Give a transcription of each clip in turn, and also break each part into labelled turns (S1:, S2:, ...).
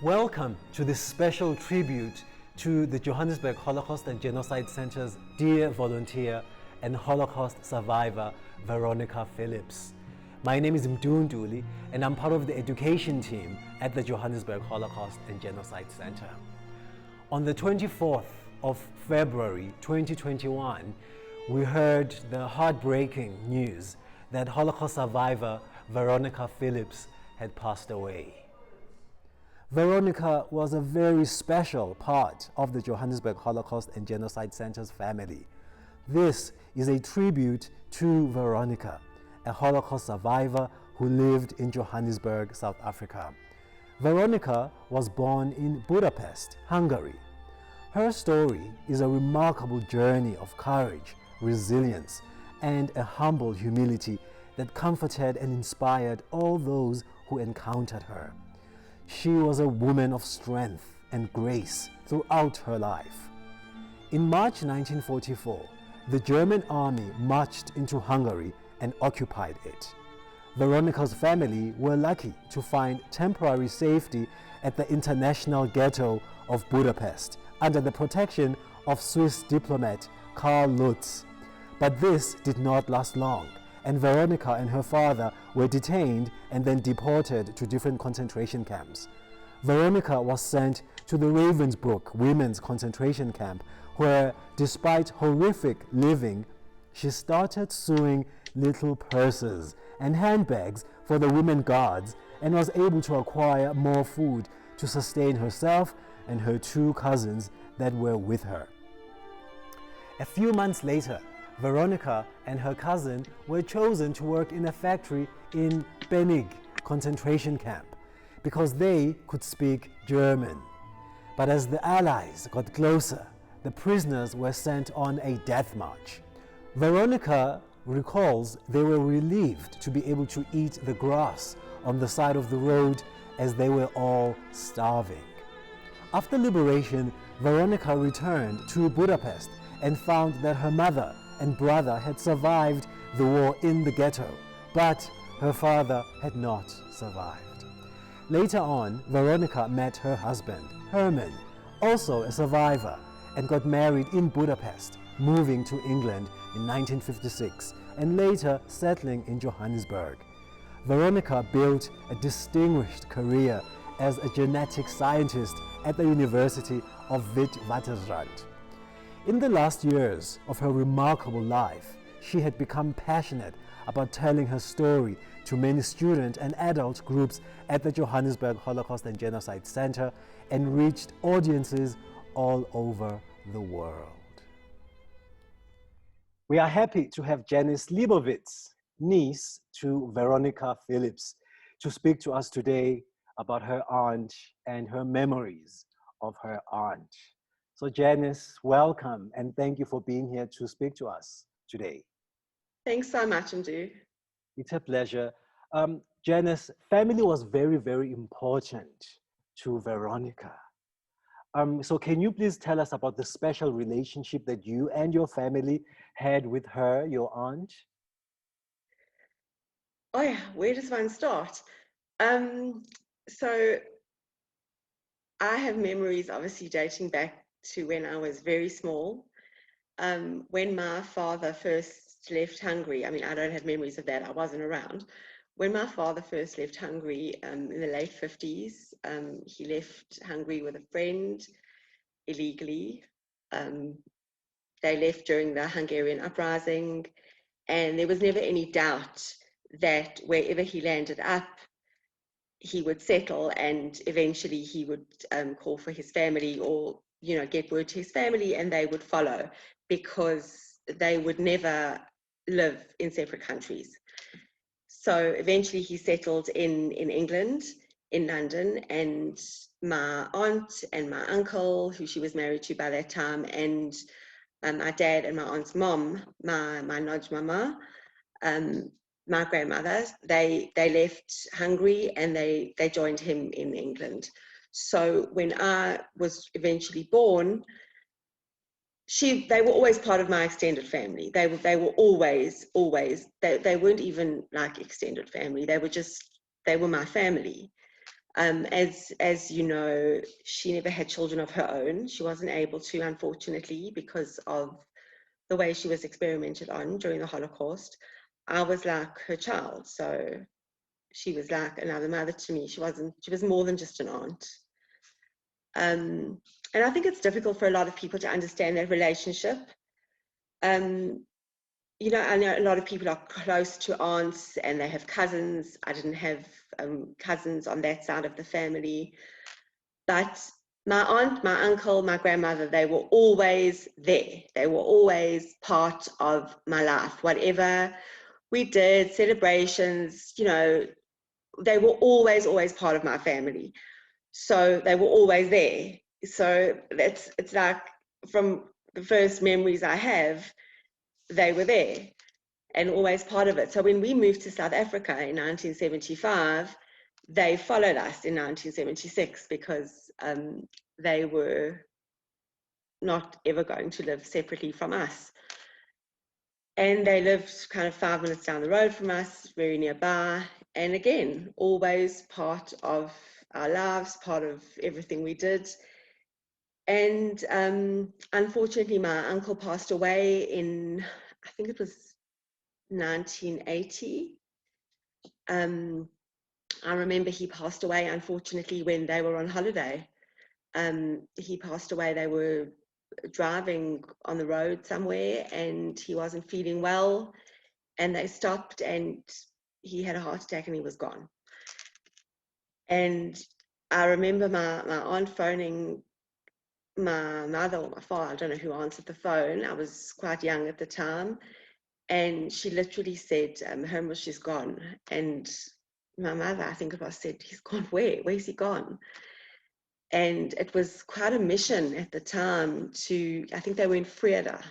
S1: Welcome to this special tribute to the Johannesburg Holocaust and Genocide Center's dear volunteer and Holocaust survivor, Veronica Phillips. My name is Mdunduli and I'm part of the education team at the Johannesburg Holocaust and Genocide Center. On the 24th of February 2021, we heard the heartbreaking news that Holocaust survivor Veronica Phillips had passed away. Veronica was a very special part of the Johannesburg Holocaust and Genocide Center's family. This is a tribute to Veronica, a Holocaust survivor who lived in Johannesburg, South Africa. Veronica was born in Budapest, Hungary. Her story is a remarkable journey of courage, resilience, and a humble humility that comforted and inspired all those who encountered her. She was a woman of strength and grace throughout her life. In March 1944, the German army marched into Hungary and occupied it. Veronica's family were lucky to find temporary safety at the International Ghetto of Budapest under the protection of Swiss diplomat Carl Lutz. But this did not last long, and Veronica and her father were detained and then deported to different concentration camps. Veronica was sent to the Ravensbrück women's concentration camp, where, despite horrific living, she started sewing little purses and handbags for the women guards and was able to acquire more food to sustain herself and her two cousins that were with her. A few months later, Veronica and her cousin were chosen to work in a factory in Penig concentration camp because they could speak German. But as the Allies got closer, the prisoners were sent on a death march. Veronica recalls they were relieved to be able to eat the grass on the side of the road as they were all starving. After liberation, Veronica returned to Budapest and found that her mother and brother had survived the war in the ghetto, but her father had not survived. Later on, Veronica met her husband, Herman, also a survivor, and got married in Budapest, moving to England in 1956 and later settling in Johannesburg. Veronica built a distinguished career as a genetic scientist at the University of Witwatersrand. In the last years of her remarkable life, she had become passionate about telling her story to many student and adult groups at the Johannesburg Holocaust and Genocide Center and reached audiences all over the world. We are happy to have Janice Leibowitz, niece to Veronica Phillips, to speak to us today about her aunt and her memories of her aunt. So Janice, welcome and thank you for being here to speak to us today.
S2: Thanks so much, Mdu.
S1: It's a pleasure. Janice, family was very, very important to Veronica. So can you please tell us about the special relationship that you and your family had with her, your aunt?
S2: Oh yeah, where does one start? So I have memories obviously dating back to when I was very small. When my father first left Hungary, I mean, I don't have memories of that, I wasn't around. When my father first left Hungary in the late 50s, he left Hungary with a friend illegally. They left during the Hungarian uprising, and there was never any doubt that wherever he landed up, he would settle and eventually he would call for his family or get word to his family and they would follow, because they would never live in separate countries. So eventually he settled in England, in London, and my aunt and my uncle, who she was married to by that time, and my dad and my aunt's mom, my Nodge mama, my grandmother, they left Hungary and they joined him in England. So when I was eventually born, they were always part of my extended family. They were always, they weren't even like extended family. They were my family. As you know, she never had children of her own. She wasn't able to, unfortunately, because of the way she was experimented on during the Holocaust. I was like her child, so she was like another mother to me. She was more than just an aunt. And I think it's difficult for a lot of people to understand that relationship. You know, I know a lot of people are close to aunts and they have cousins. I didn't have cousins on that side of the family. But my aunt, my uncle, my grandmother, they were always there. They were always part of my life. Whatever we did, celebrations, you know, they were always part of my family. So they were always there. So it's like from the first memories I have, they were there and always part of it. So when we moved to South Africa in 1975, they followed us in 1976 because they were not ever going to live separately from us. And they lived kind of 5 minutes down the road from us, very nearby. And again, always part of our lives, part of everything we did. And unfortunately, my uncle passed away in, I think it was 1980. I remember he passed away, unfortunately, when they were on holiday. He passed away, they were driving on the road somewhere and he wasn't feeling well. And they stopped and he had a heart attack and he was gone. And I remember my aunt phoning my mother or my father, I don't know who answered the phone. I was quite young at the time. And she literally said, Hermish is gone. And my mother, I think it was, said, he's gone where? Where's he gone? And it was quite a mission at the time to, I think they were in Freda.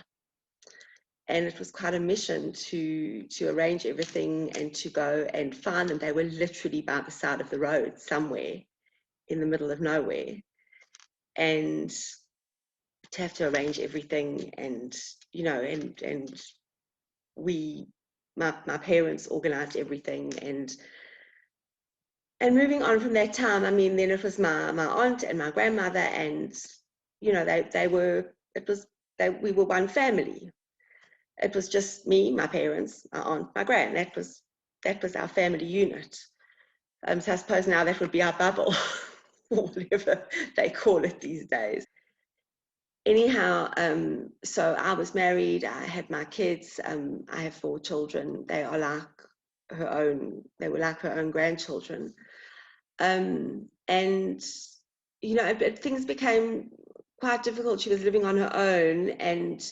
S2: And it was quite a mission to arrange everything and to go and find them. They were literally by the side of the road somewhere in the middle of nowhere. And to have to arrange everything and, you know, and my parents organized everything and moving on from that time, I mean, then it was my aunt and my grandmother and, you know, we were one family. It was just me, my parents, my aunt, my grand. That was our family unit. So I suppose now that would be our bubble, or whatever they call it these days. Anyhow, so I was married, I had my kids, I have 4 children. They were like her own grandchildren. And, you know, things became quite difficult. She was living on her own and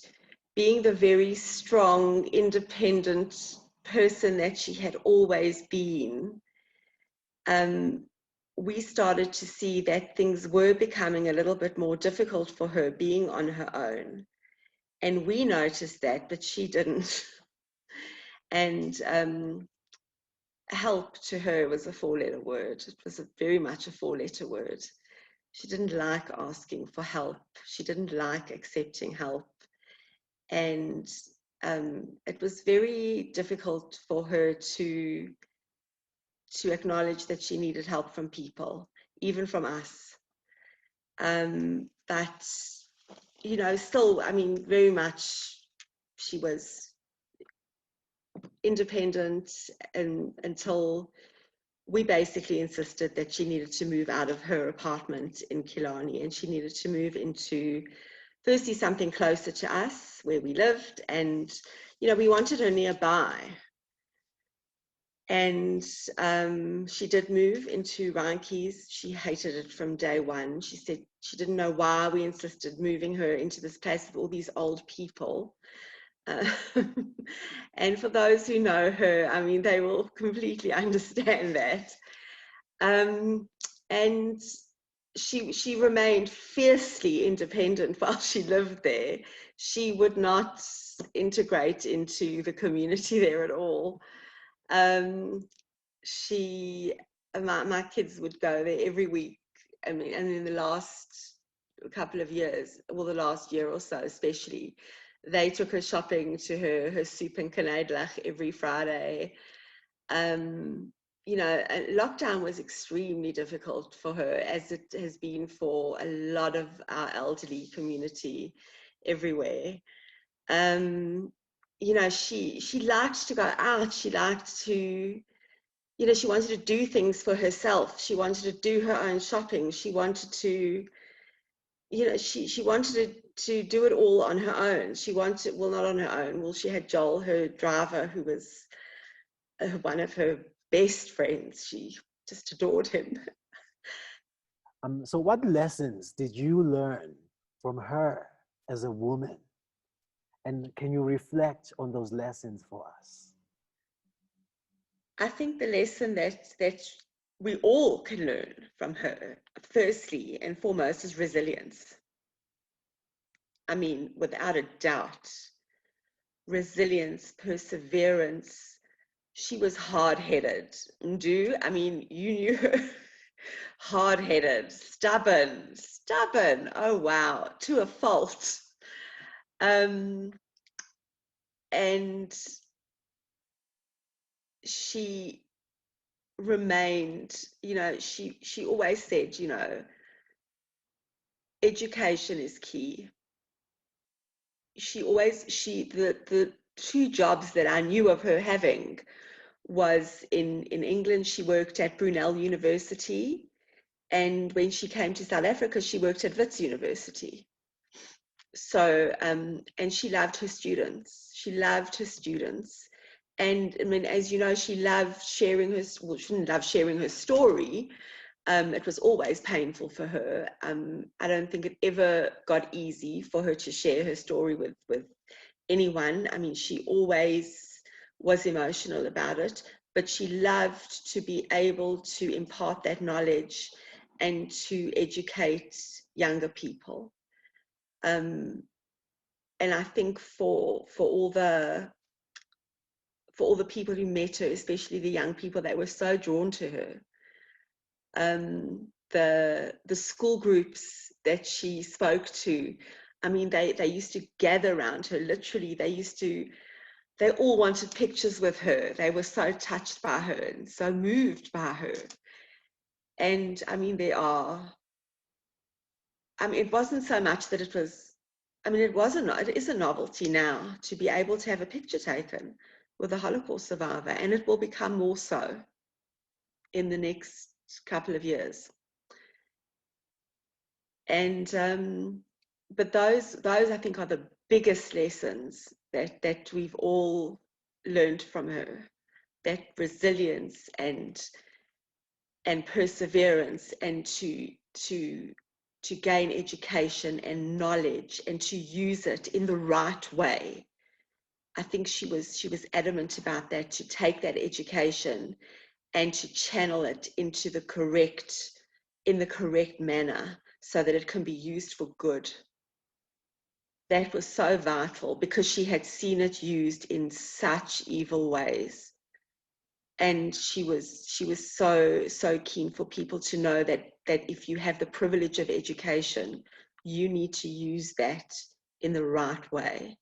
S2: being the very strong, independent person that she had always been. We started to see that things were becoming a little bit more difficult for her being on her own. And we noticed that, but she didn't. And help to her was a 4-letter word. It was very much a 4-letter word. She didn't like asking for help. She didn't like accepting help. And it was very difficult for her to acknowledge that she needed help from people, even from us. But, you know, still, I mean, very much she was independent until we basically insisted that she needed to move out of her apartment in Killarney and she needed to move into, firstly, something closer to us where we lived. And, you know, we wanted her nearby. And she did move into Reinke's. She hated it from day one. She said she didn't know why we insisted moving her into this place with all these old people. And for those who know her, I mean, they will completely understand that. And she remained fiercely independent while she lived there. She would not integrate into the community there at all. My kids would go there every week. I mean, and in the last couple of years, well, the last year or so especially, they took her shopping to her soup and Canadlach every Friday. lockdown was extremely difficult for her, as it has been for a lot of our elderly community everywhere. She liked to go out. She liked to, she wanted to do things for herself. She wanted to do her own shopping. She wanted to, she wanted to do it all on her own. She wanted, well, not on her own. Well, she had Joel, her driver, who was one of her best friends. She just adored him.
S1: So what lessons did you learn from her as a woman? And can you reflect on those lessons for us?
S2: I think the lesson that we all can learn from her, firstly and foremost, is resilience. I mean, without a doubt, resilience, perseverance. She was hard-headed. I mean, you knew her. Hard-headed, stubborn. Oh, wow, to a fault. And she remained, she always said, education is key. The two jobs that I knew of her having was in England. She worked at Brunel University, and when she came to South Africa, she worked at Wits University. So, and she loved her students. And I mean, as you know, she loved sharing her, well, she didn't love sharing her story. It was always painful for her. I don't think it ever got easy for her to share her story with anyone. I mean, she always was emotional about it, but she loved to be able to impart that knowledge and to educate younger people. And I think for all the people who met her, especially the young people, that were so drawn to her. The school groups that she spoke to, I mean, they used to gather around her. Literally, they all wanted pictures with her. They were so touched by her and so moved by her. And I mean, it wasn't so much that it was, it is a novelty now to be able to have a picture taken with a Holocaust survivor, and it will become more so in the next couple of years. And but those I think are the biggest lessons that we've all learned from her. That resilience and perseverance, and to gain education and knowledge and to use it in the right way. I think she was adamant about that, to take that education and to channel it into the correct manner so that it can be used for good. That was so vital, because she had seen it used in such evil ways. And she was so keen for people to know that if you have the privilege of education, you need to use that in the right way.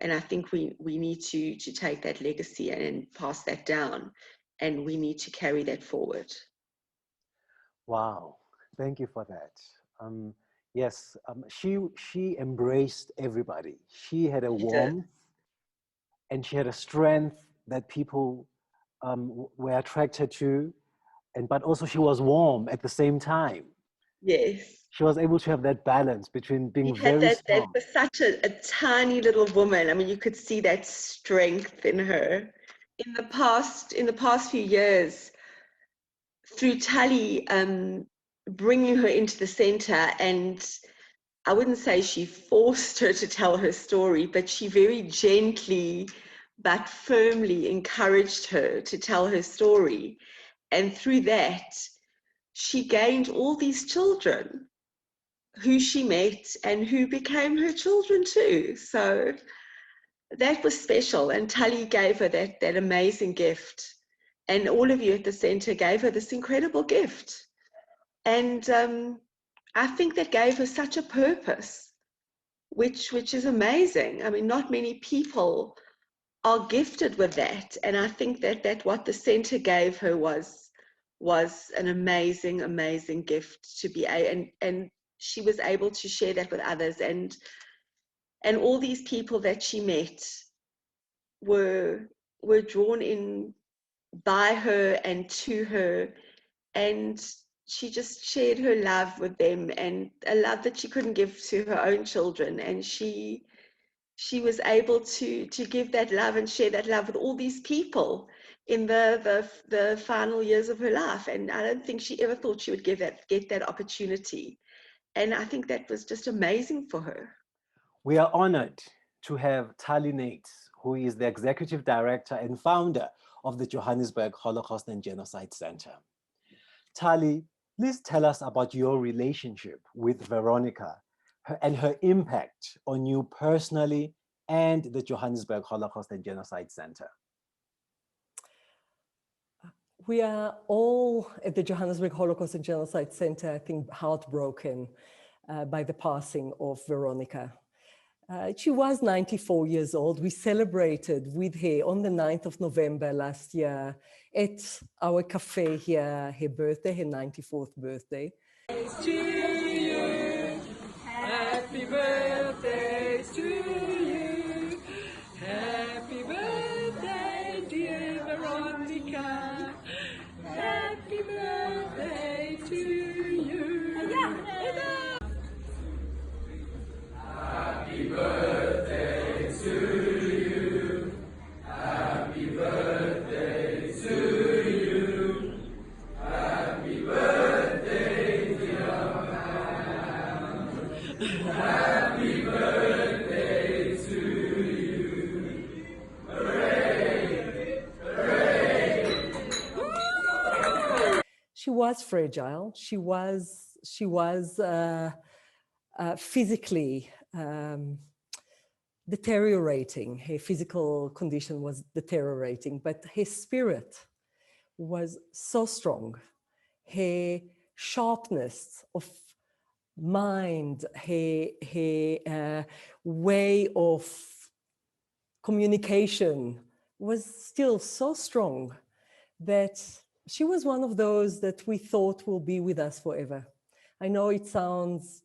S2: And I think we need to take that legacy and pass that down, and we need to carry that forward.
S1: Wow, thank you for that. Yes, she embraced everybody. She had a warmth, and she had a strength that people were attracted to, but also she was warm at the same time.
S2: Yes.
S1: She was able to have that balance between being very strong.
S2: That was such a tiny little woman. I mean, you could see that strength in her. In the past few years, through Tali bringing her into the center, and I wouldn't say she forced her to tell her story, but she very gently but firmly encouraged her to tell her story. And through that, she gained all these children who she met and who became her children too. So that was special. And Tali gave her that amazing gift. And all of you at the center gave her this incredible gift. And I think that gave her such a purpose, which is amazing. I mean, not many people are gifted with that. And I think that what the center gave her was an amazing, amazing gift to be and she was able to share that with others. And all these people that she met were drawn in by her and to her, and she just shared her love with them, and a love that she couldn't give to her own children. And she was able to give that love and share that love with all these people in the final years of her life. And I don't think she ever thought she would get that opportunity. And I think that was just amazing for her.
S1: We are honored to have Tali Nates, who is the executive director and founder of the Johannesburg Holocaust and Genocide Center. Tali, please tell us about your relationship with Veronica and her impact on you personally and the Johannesburg Holocaust and Genocide Center.
S3: We are all at the Johannesburg Holocaust and Genocide Center, I think, heartbroken by the passing of Veronica. She was 94 years old. We celebrated with her on the 9th of November last year at our cafe here, her birthday, her 94th birthday. To you, happy birthday to you, happy birthday, dear Veronica, happy birthday to you. Happy birthday to you. Happy birthday to you. Happy birthday, dear man. Happy birthday to you. Hooray! Hooray! She was fragile. She was physically deteriorating. Her physical condition was deteriorating, but her spirit was so strong. Her sharpness of mind, her way of communication was still so strong that she was one of those that we thought will be with us forever. I know it sounds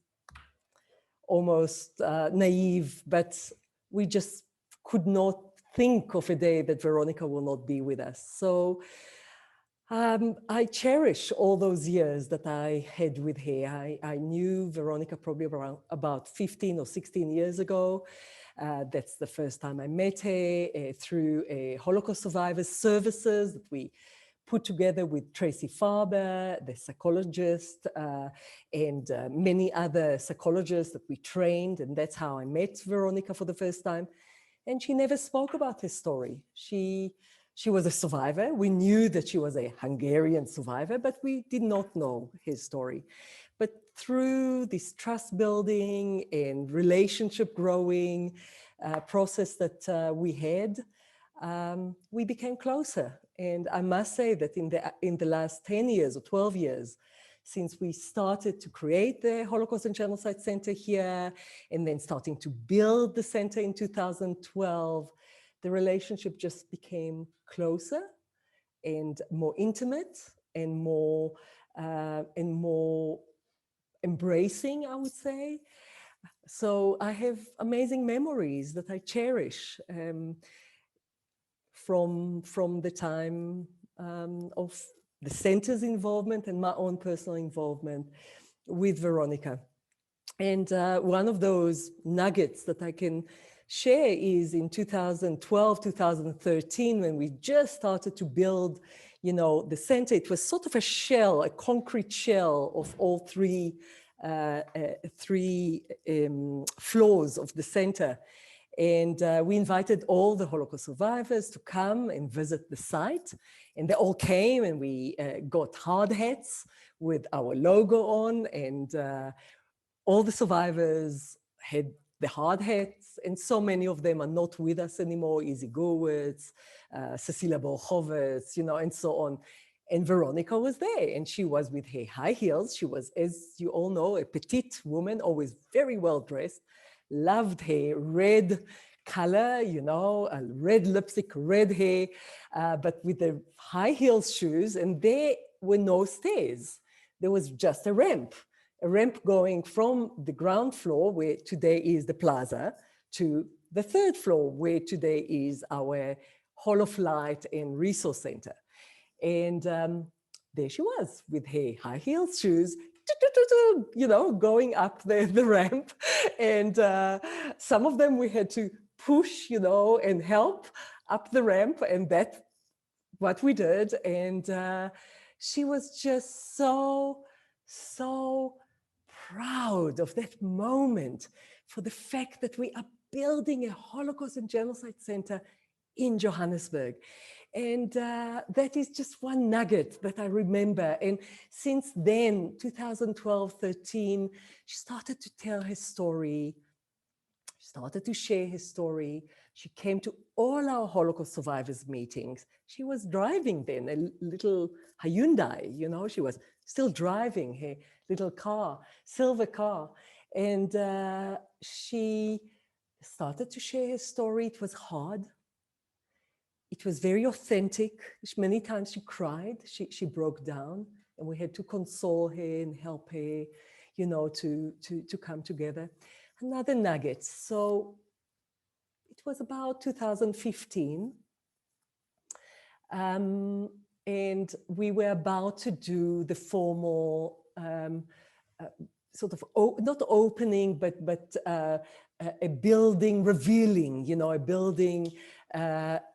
S3: almost naive, but we just could not think of a day that Veronica will not be with us. So I cherish all those years that I had with her. I knew Veronica probably around about 15 or 16 years ago. That's the first time I met her through a Holocaust Survivors Services that we put together with Tracy Farber, the psychologist, and many other psychologists that we trained. And that's how I met Veronica for the first time. And she never spoke about her story. She was a survivor. We knew that she was a Hungarian survivor, but we did not know her story. But through this trust building and relationship growing process that we had, we became closer. And I must say that in the last 10 years or 12 years, since we started to create the Holocaust and Genocide Center here, and then starting to build the center in 2012, the relationship just became closer and more intimate and more embracing, I would say. So I have amazing memories that I cherish from the time of the center's involvement and my own personal involvement with Veronica. And one of those nuggets that I can share is in 2012, 2013, when we just started to build, the center. It was sort of a shell, a concrete shell of all three floors of the center. And we invited all the Holocaust survivors to come and visit the site. And they all came, and we got hard hats with our logo on. And all the survivors had the hard hats. And so many of them are not with us anymore. Izzy Gurwitz, Cecilia Bolchowitz, and so on. And Veronica was there, and she was with her high heels. She was, as you all know, a petite woman, always very well dressed. Loved her red color, you know, a red lipstick, red hair, but with the high heel shoes, and there were no stairs. There was just a ramp going from the ground floor, where today is the plaza, to the third floor, where today is our Hall of Light and Resource Center. And there she was with her high heel shoes, you know, going up the ramp. And some of them we had to push, you know, and help up the ramp. And that's what we did. And she was just so proud of that moment, for the fact that we are building a Holocaust and Genocide Center in Johannesburg. And that is just one nugget that I remember. And since then, 2012, 13, she started to tell her story, started to share her story. She came to all our Holocaust survivors meetings. She was driving then, a little Hyundai, you know, she was still driving her little car, silver car. And she started to share her story. It was hard. It was very authentic. Many times she cried, she broke down, and we had to console her and help her, you know, to come together. Another nugget. So it was about 2015. And we were about to do the formal sort of, not opening, but a building revealing, you know, a building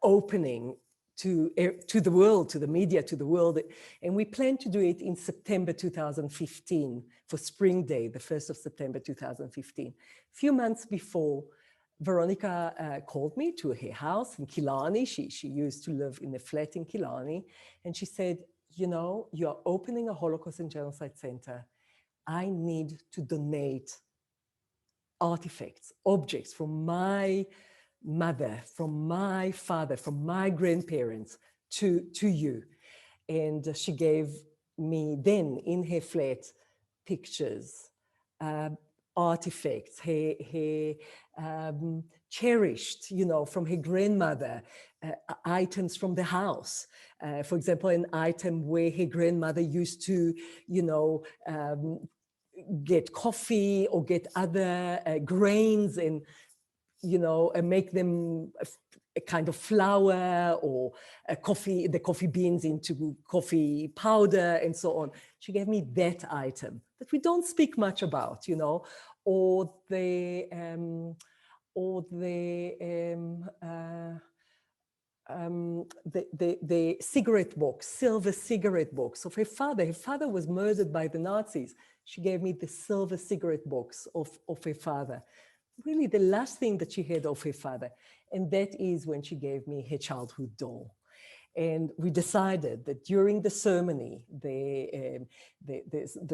S3: opening to the world, to the media, to the world. And we planned to do it in September 2015 for Spring Day, the 1st of September 2015. A few months before, Veronica called me to her house in Killarney. She used to live in a flat in Killarney. And she said, you know, you're opening a Holocaust and Genocide Center. I need to donate artifacts, objects from my mother, from my father, from my grandparents to you. And she gave me then in her flat pictures, artifacts, her cherished, you know, from her grandmother, items from the house. For example, an item where her grandmother used to, you know, get coffee or get other grains and, you know, and make them a kind of flour or a coffee, the coffee beans into coffee powder and so on. She gave me that item that we don't speak much about, you know, or the cigarette box, silver cigarette box of her father. Her father was murdered by the Nazis. She gave me the silver cigarette box of her father. Really the last thing that she had of her father. And that is when she gave me her childhood doll. And we decided that during the ceremony, the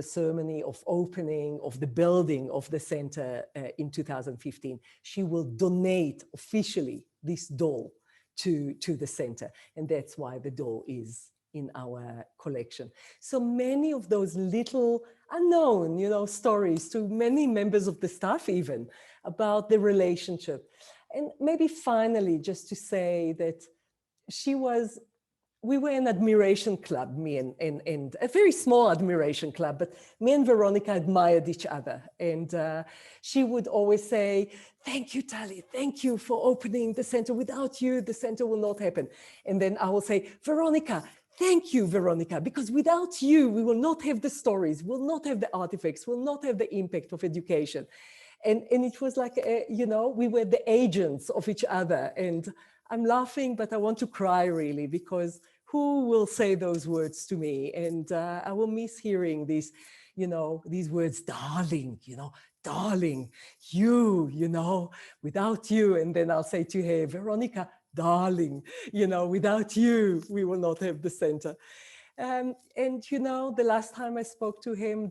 S3: ceremony of opening of the building of the center in 2015, she will donate officially this doll to the center. And that's why the doll is in our collection. So many of those little unknown, you know, stories to many members of the staff even about the relationship. And maybe finally, just to say that we were an admiration club, me and a very small admiration club, but me and Veronica admired each other. And she would always say, thank you, Tali, thank you for opening the center. Without you, the center will not happen. And then I will say, Veronica, thank you, Veronica, because without you, we will not have the stories, we'll not have the artifacts, we'll not have the impact of education. And it was like, you know, we were the agents of each other. And I'm laughing, but I want to cry really, because who will say those words to me? And I will miss hearing these, you know, these words, darling, you know, darling, you know, without you. And then I'll say to her, Veronica, darling, you know, without you, we will not have the center. And, you know, the last time I spoke to him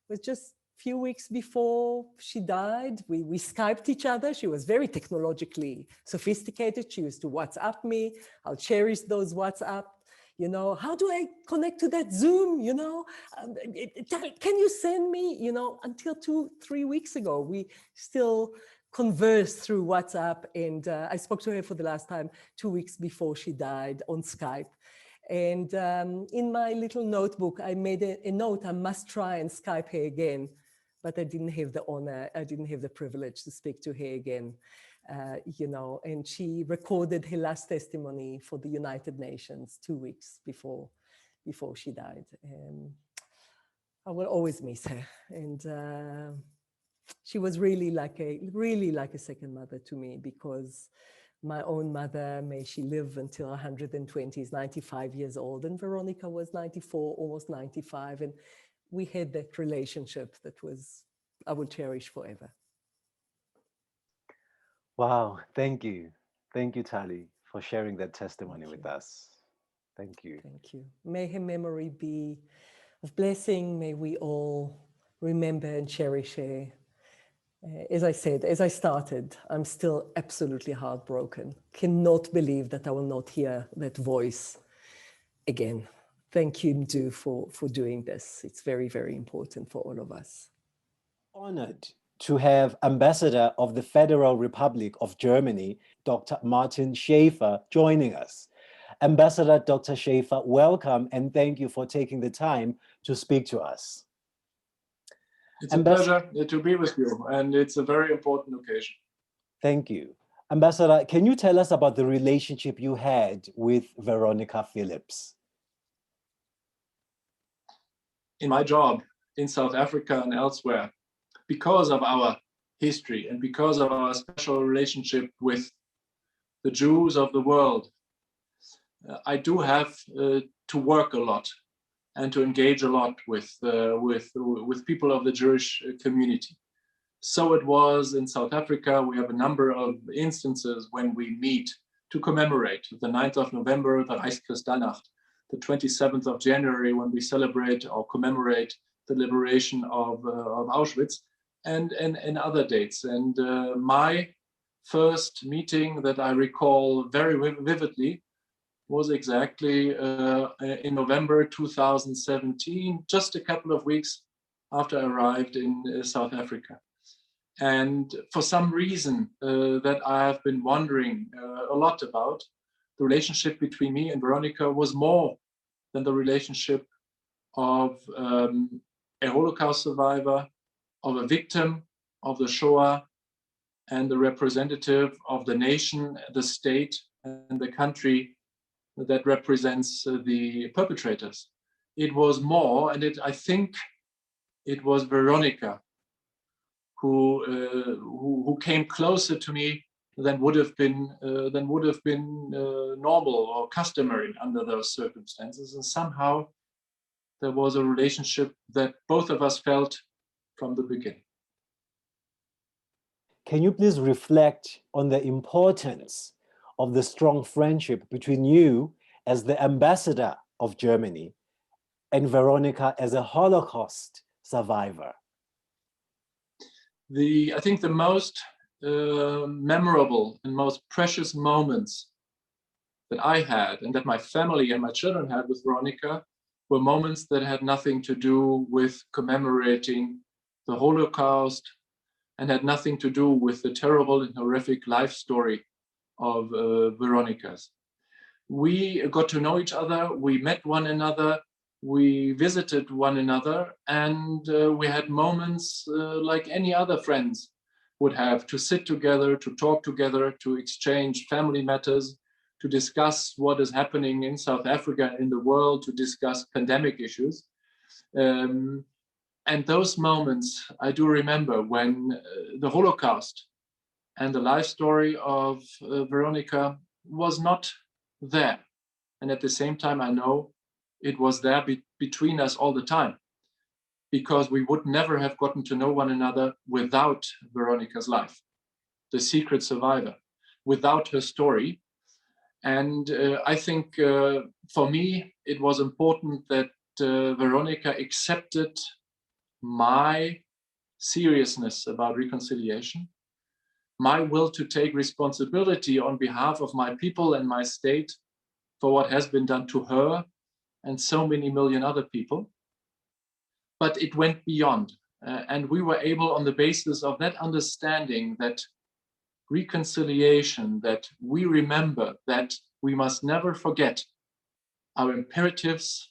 S3: was just a few weeks before she died. We Skyped each other. She was very technologically sophisticated. She used to WhatsApp me. I'll cherish those WhatsApp. You know, how do I connect to that Zoom? You know, can you send me, you know, until 2-3 weeks ago, we still converse through WhatsApp. And I spoke to her for the last time 2 weeks before she died on Skype. And in my little notebook, I made a note, I must try and Skype her again, but I didn't have the honor, I didn't have the privilege to speak to her again, and she recorded her last testimony for the United Nations 2 weeks before she died. I will always miss her. And she was really like a second mother to me, because my own mother, may she live until 120, is 95 years old, and Veronica was 94, almost 95, and we had that relationship that I will cherish forever.
S1: Wow, thank you. Thank you, Tali, for sharing that testimony with us. Thank you.
S3: Thank you. May her memory be of blessing. May we all remember and cherish her. As I said, as I started, I'm still absolutely heartbroken. Cannot believe that I will not hear that voice again. Thank you, Mdu, for doing this. It's very, very important for all of us.
S1: Honored to have Ambassador of the Federal Republic of Germany, Dr. Martin Schäfer, joining us. Ambassador Dr. Schäfer, welcome, and thank you for taking the time to speak to us.
S4: It's a pleasure to be with you, and it's a very important occasion.
S1: Thank you. Ambassador, can you tell us about the relationship you had with Veronica Phillips?
S4: In my job in South Africa and elsewhere, because of our history and because of our special relationship with the Jews of the world, I do have to work a lot and to engage a lot with people of the Jewish community. So it was in South Africa. We have a number of instances when we meet to commemorate the 9th of November, the Reichskristallnacht, the 27th of January, when we celebrate or commemorate the liberation of Auschwitz, and other dates. And my first meeting that I recall very vividly was exactly in November 2017, just a couple of weeks after I arrived in South Africa. And for some reason that I have been wondering a lot about, the relationship between me and Veronica was more than the relationship of a Holocaust survivor, of a victim of the Shoah, and the representative of the nation, the state, and the country that represents the perpetrators. It was more, and I think it was Veronica who came closer to me than would have been normal or customary under those circumstances. And somehow there was a relationship that both of us felt from the beginning.
S1: Can you please reflect on the importance of the strong friendship between you as the ambassador of Germany and Veronica as a Holocaust survivor?
S4: I think the most memorable and most precious moments that I had and that my family and my children had with Veronica were moments that had nothing to do with commemorating the Holocaust and had nothing to do with the terrible and horrific life story of Veronica's. We got to know each other, we met one another, we visited one another, and we had moments like any other friends would have, to sit together, to talk together, to exchange family matters, to discuss what is happening in South Africa, in the world, to discuss pandemic issues. And those moments I do remember when the Holocaust and the life story of Veronica was not there. And at the same time, I know it was there between us all the time, because we would never have gotten to know one another without Veronica's life, the secret survivor, without her story. And I think for me, it was important that Veronica accepted my seriousness about reconciliation, my will to take responsibility on behalf of my people and my state for what has been done to her and so many million other people. But it went beyond. And we were able, on the basis of that understanding that reconciliation, that we remember that we must never forget our imperatives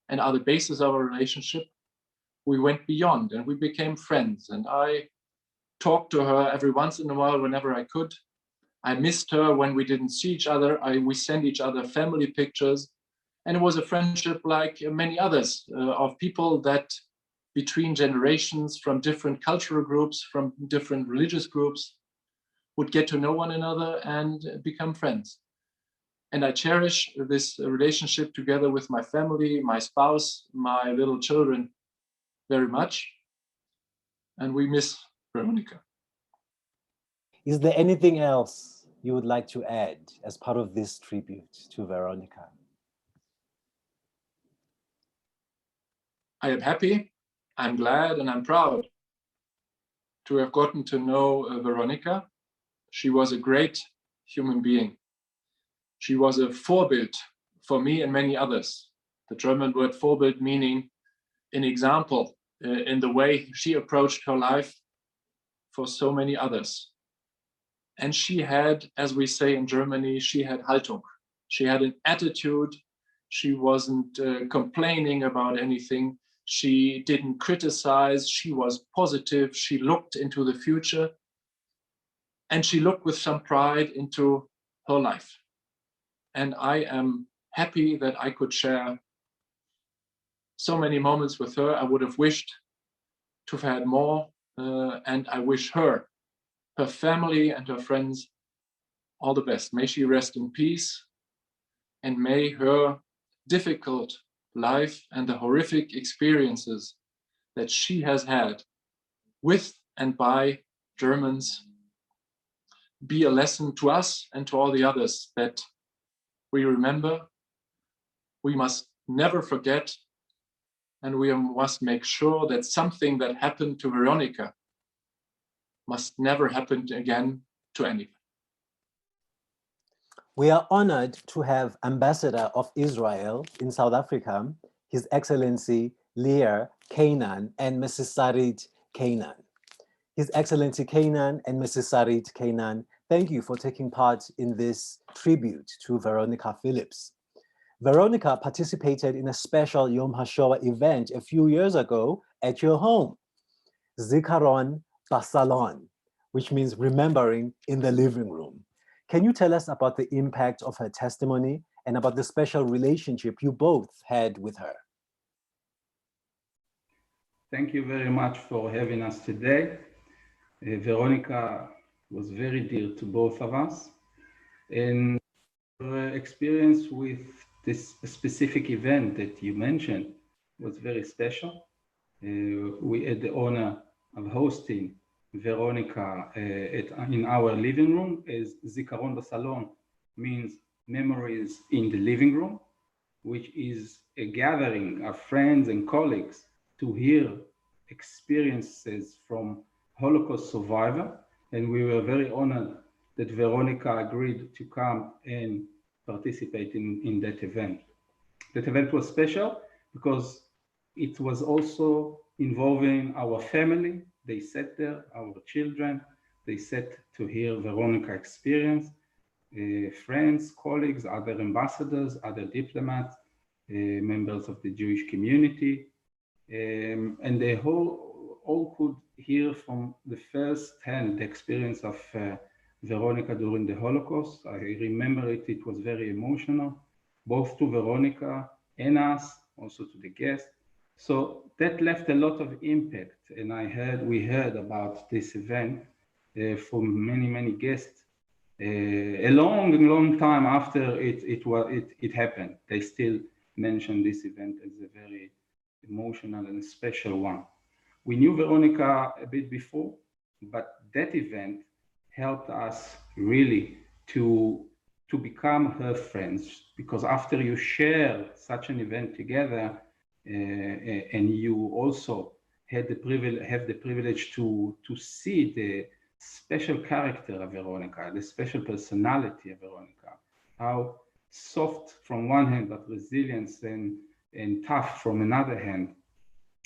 S4: and are the basis of our relationship, we went beyond and we became friends. And I talked to her every once in a while whenever I could. I missed her when we didn't see each other. We sent each other family pictures. And it was a friendship like many others of people that between generations from different cultural groups, from different religious groups, would get to know one another and become friends. And I cherish this relationship together with my family, my spouse, my little children very much. And we miss Veronica.
S1: Is there anything else you would like to add as part of this tribute to Veronica?
S4: I am happy, I'm glad, and I'm proud to have gotten to know Veronica. She was a great human being. She was a Vorbild for me and many others. The German word Vorbild meaning an example in the way she approached her life for so many others. And she had, as we say in Germany, she had Haltung. She had an attitude. She wasn't complaining about anything. She didn't criticize. She was positive. She looked into the future. And she looked with some pride into her life. And I am happy that I could share so many moments with her. I would have wished to have had more. And I wish her, her family and her friends all the best. May she rest in peace. And may her difficult life and the horrific experiences that she has had with and by Germans be a lesson to us and to all the others that we remember, we must never forget, and we must make sure that something that happened to Veronica must never happen again to anyone.
S1: We are honored to have Ambassador of Israel in South Africa, His Excellency Leah Canaan and Mrs. Sarit Canaan. His Excellency Canaan and Mrs. Sarit Canaan, thank you for taking part in this tribute to Veronica Phillips. Veronica participated in a special Yom HaShoah event a few years ago at your home, Zikaron Basalon, which means remembering in the living room. Can you tell us about the impact of her testimony and about the special relationship you both had with her?
S5: Thank you very much for having us today. Veronica was very dear to both of us. And her experience with this specific event that you mentioned was very special. We had the honor of hosting Veronica in our living room, as Zikaron Basalon means memories in the living room, which is a gathering of friends and colleagues to hear experiences from Holocaust survivor. And we were very honored that Veronica agreed to come and participate in that event. That event was special because it was also involving our family. They sat there, our children, they sat to hear Veronica experience, friends, colleagues, other ambassadors, other diplomats, members of the Jewish community. And they all could hear from the first hand the experience of Veronica during the Holocaust. I remember it was very emotional, both to Veronica and us, also to the guests. So that left a lot of impact, and we heard about this event from many guests. A long time after it happened, they still mention this event as a very emotional and special one. We knew Veronica a bit before, but that event helped us really to become her friends, because after you share such an event together, and you also have the privilege to see the special character of Veronica, the special personality of Veronica, how soft from one hand, but resilience and tough from another hand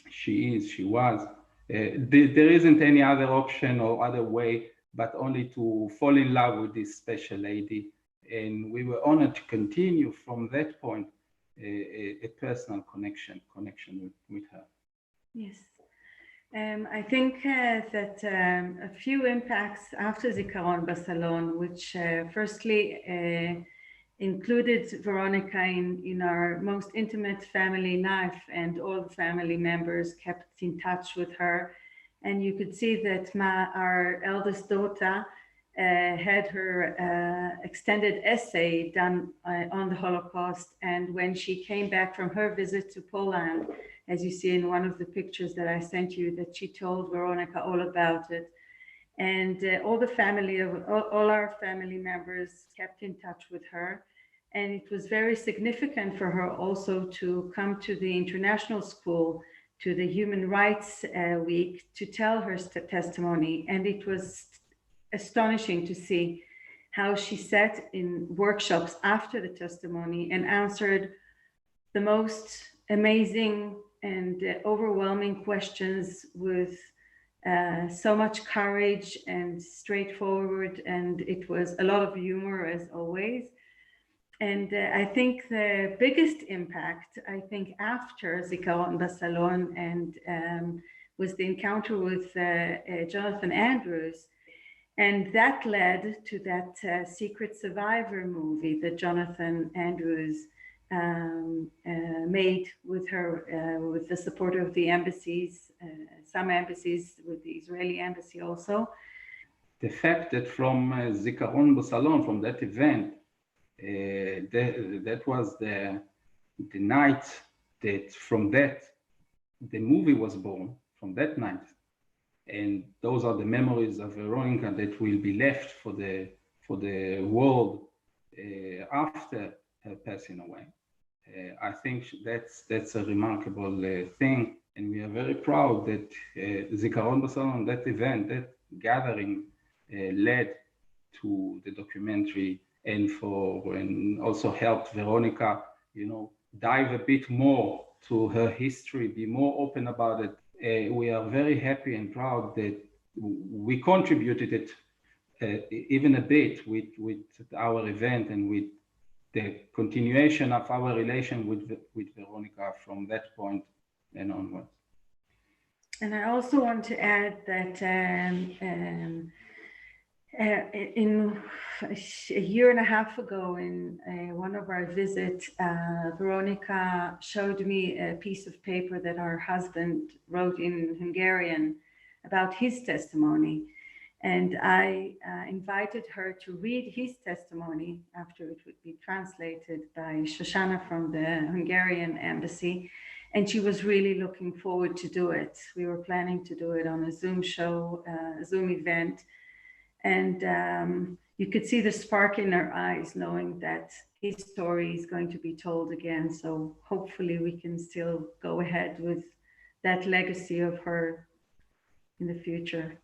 S5: she was. There isn't any other option or other way but only to fall in love with this special lady. And we were honored to continue from that point a personal connection with her.
S6: Yes. I think that a few impacts after Zikaron Basalon, which firstly included Veronica in our most intimate family life, and all the family members kept in touch with her. And you could see that our eldest daughter had her extended essay done on the Holocaust. And when she came back from her visit to Poland, as you see in one of the pictures that I sent you, that she told Veronica all about it. And all our family members kept in touch with her. And it was very significant for her also to come to the international school, to the Human Rights Week, to tell her testimony. And it was astonishing to see how she sat in workshops after the testimony and answered the most amazing and overwhelming questions with so much courage and straightforward, and it was a lot of humor as always. And I think the biggest impact, after Zikaron Basalon and was the encounter with Jonathan Andrews. And that led to that Secret Survivor movie that Jonathan Andrews made with her, with the support of the embassies, some embassies, with the Israeli embassy also.
S5: The fact that from Zikaron Basalon, from that event, that was the night that from that the movie was born, from that night. And those are the memories of Veronica that will be left for the world after her passing away. I think that's a remarkable thing, and we are very proud that Zikaron Basalon, that event, that gathering, led to the documentary, and also helped Veronica, dive a bit more to her history, be more open about it. We are very happy and proud that we contributed it even a bit with our event and with the continuation of our relation with Veronica from that point and onwards.
S6: And I also want to add that in a year and a half ago, in one of our visits, Veronica showed me a piece of paper that her husband wrote in Hungarian about his testimony. And I invited her to read his testimony after it would be translated by Shoshana from the Hungarian embassy. And she was really looking forward to do it. We were planning to do it on a Zoom show, a Zoom event. And you could see the spark in her eyes, knowing that his story is going to be told again. So hopefully we can still go ahead with that legacy of her in the future.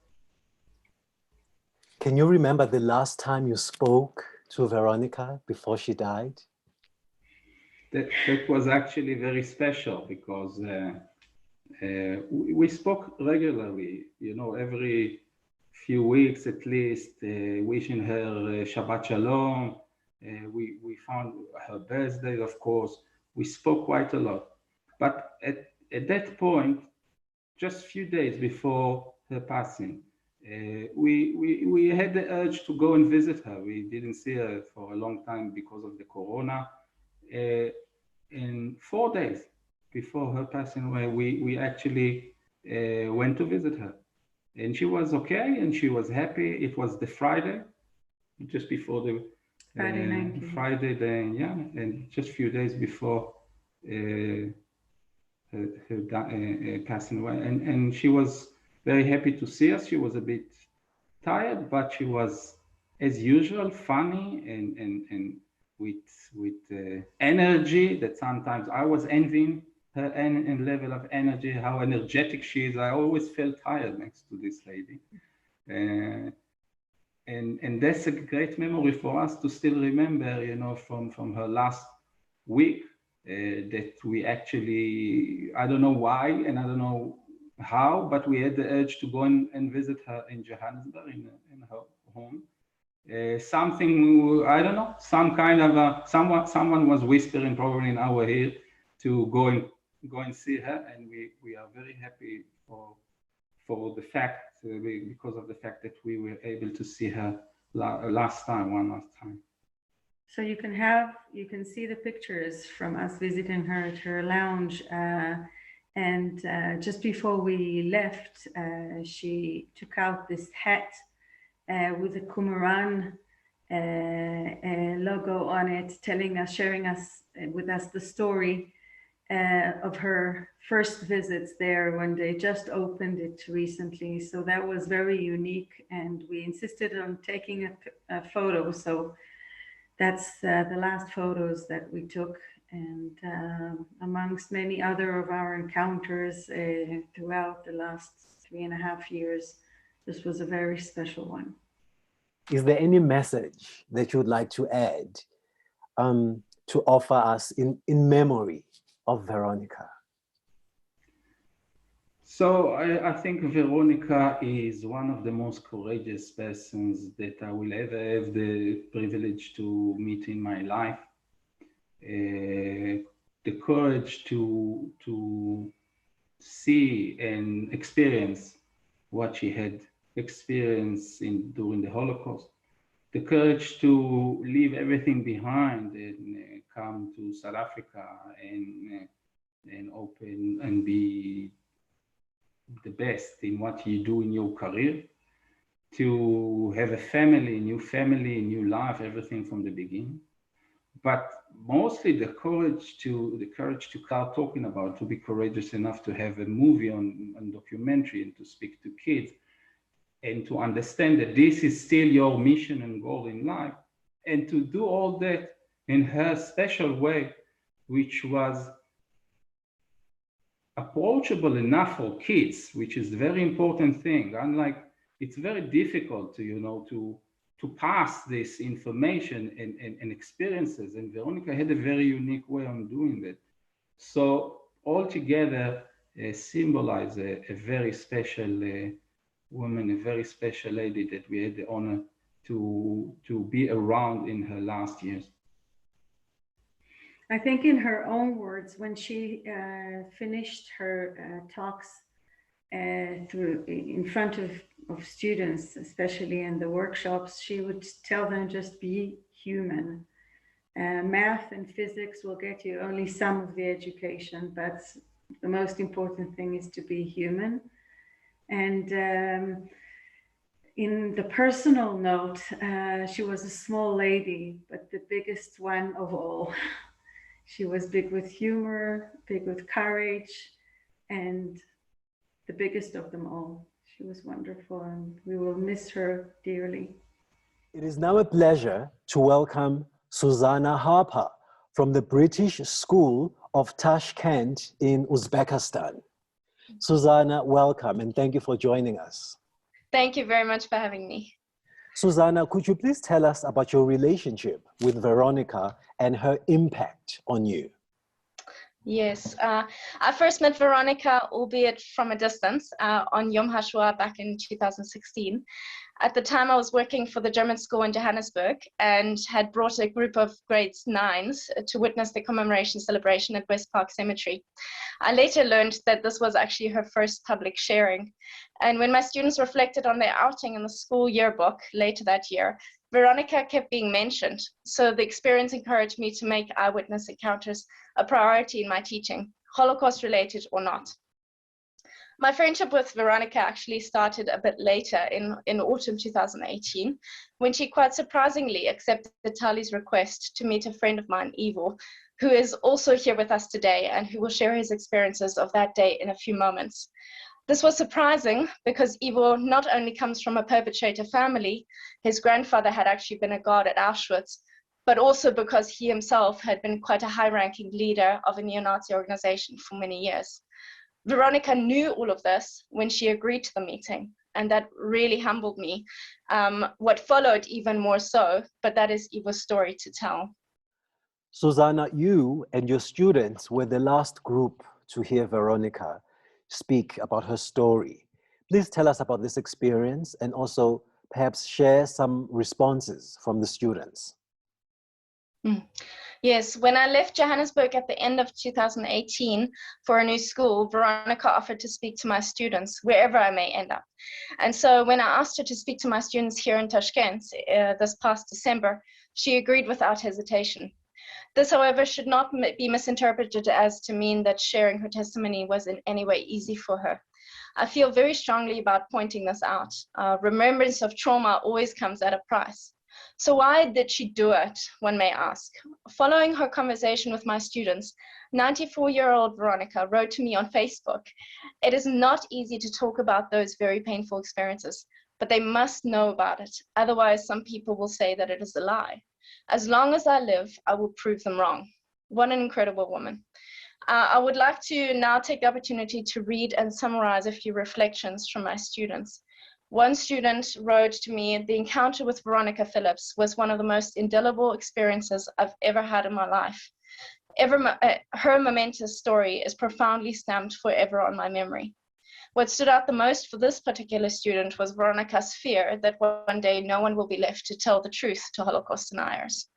S1: Can you remember the last time you spoke to Veronica before she died?
S5: That was actually very special because we spoke regularly, every few weeks at least, wishing her Shabbat Shalom. We found her birthday, of course. We spoke quite a lot. But at that point, just a few days before her passing, we had the urge to go and visit her. We didn't see her for a long time because of the corona. And 4 days before her passing away, we actually went to visit her. And she was okay, and she was happy. It was the Friday, just before the Friday, and just a few days before her passing away. And she was very happy to see us. She was a bit tired, but she was, as usual, funny and with energy that sometimes I was envying her and level of energy, how energetic she is. I always felt tired next to this lady. And that's a great memory for us to still remember, from her last week, that we actually, I don't know why, and I don't know how, but we had the urge to go and visit her in Johannesburg, in her home. Something, I don't know, some kind of someone was whispering probably in our ear to go and see her, and we are very happy for the fact, because of the fact that we were able to see her one last time.
S6: So you can see the pictures from us visiting her at her lounge, and just before we left, she took out this hat with a Qumran logo on it, sharing with us the story of her first visits there when they just opened it recently. So that was very unique, and we insisted on taking a photo. So that's the last photos that we took, and amongst many other of our encounters throughout the last 3.5 years, this was a very special one.
S1: Is there any message that you would like to add to offer us in memory of Veronica?
S5: So I think Veronica is one of the most courageous persons that I will ever have the privilege to meet in my life. The courage to see and experience what she had experienced during the Holocaust. The courage to leave everything behind and come to South Africa and open and be the best in what you do in your career, to have a family, new life, everything from the beginning. But mostly the courage to start talking about, to be courageous enough to have a movie on documentary and to speak to kids, and to understand that this is still your mission and goal in life, and to do all that in her special way, which was approachable enough for kids, which is a very important thing. Unlike, it's very difficult to pass this information and experiences, and Veronica had a very unique way on doing that. So altogether, symbolize a very special woman, a very special lady that we had the honor to be around in her last years.
S6: I think in her own words, when she finished her talks in front of students, especially in the workshops, she would tell them, just be human. Math and physics will get you only some of the education, but the most important thing is to be human. And in the personal note, she was a small lady, but the biggest one of all. She was big with humor, big with courage, and the biggest of them all. She was wonderful, and we will miss her dearly.
S1: It is now a pleasure to welcome Susanna Harper from the British School of Tashkent in Uzbekistan. Susanna, welcome, and thank you for joining us.
S7: Thank you very much for having me.
S1: Susanna, could you please tell us about your relationship with Veronica and her impact on you?
S7: Yes, I first met Veronica, albeit from a distance, on Yom HaShoah back in 2016. At the time, I was working for the German school in Johannesburg and had brought a group of grades 9s to witness the commemoration celebration at West Park Cemetery. I later learned that this was actually her first public sharing. And when my students reflected on their outing in the school yearbook later that year, Veronica kept being mentioned. So the experience encouraged me to make eyewitness encounters a priority in my teaching, Holocaust related or not. My friendship with Veronica actually started a bit later in autumn 2018, when she quite surprisingly accepted Tali's request to meet a friend of mine, Ivo, who is also here with us today and who will share his experiences of that day in a few moments. This was surprising because Ivo not only comes from a perpetrator family, his grandfather had actually been a guard at Auschwitz, but also because he himself had been quite a high-ranking leader of a neo-Nazi organization for many years. Veronica knew all of this when she agreed to the meeting, and that really humbled me. What followed even more so, but that is Ivo's story to tell.
S1: Susanna, you and your students were the last group to hear Veronica. speak about her story. Please tell us about this experience and also perhaps share some responses from the students.
S7: Yes, when I left Johannesburg at the end of 2018 for a new school, Veronica offered to speak to my students wherever I may end up. And so when I asked her to speak to my students here in Tashkent this past December, she agreed without hesitation. This, however, should not be misinterpreted as to mean that sharing her testimony was in any way easy for her. I feel very strongly about pointing this out. Remembrance of trauma always comes at a price. So why did she do it, one may ask? Following her conversation with my students, 94-year-old Veronica wrote to me on Facebook, "It is not easy to talk about those very painful experiences, but they must know about it. Otherwise, some people will say that it is a lie. As long as I live, I will prove them wrong." What an incredible woman. I would like to now take the opportunity to read and summarize a few reflections from my students. One student wrote to me, "The encounter with Veronica Phillips was one of the most indelible experiences I've ever had in my life. Her momentous story is profoundly stamped forever on my memory." What stood out the most for this particular student was Veronica's fear that one day no one will be left to tell the truth to Holocaust deniers.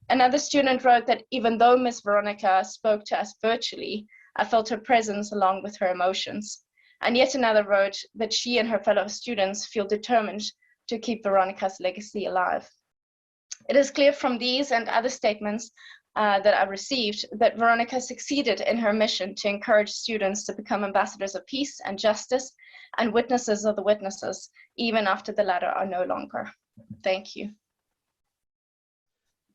S7: Another student wrote that even though Miss Veronica spoke to us virtually, I felt her presence along with her emotions. And yet another wrote that she and her fellow students feel determined to keep Veronica's legacy alive. It is clear from these and other statements that I received that Veronica succeeded in her mission to encourage students to become ambassadors of peace and justice and witnesses of the witnesses, even after the latter are no longer. Thank you.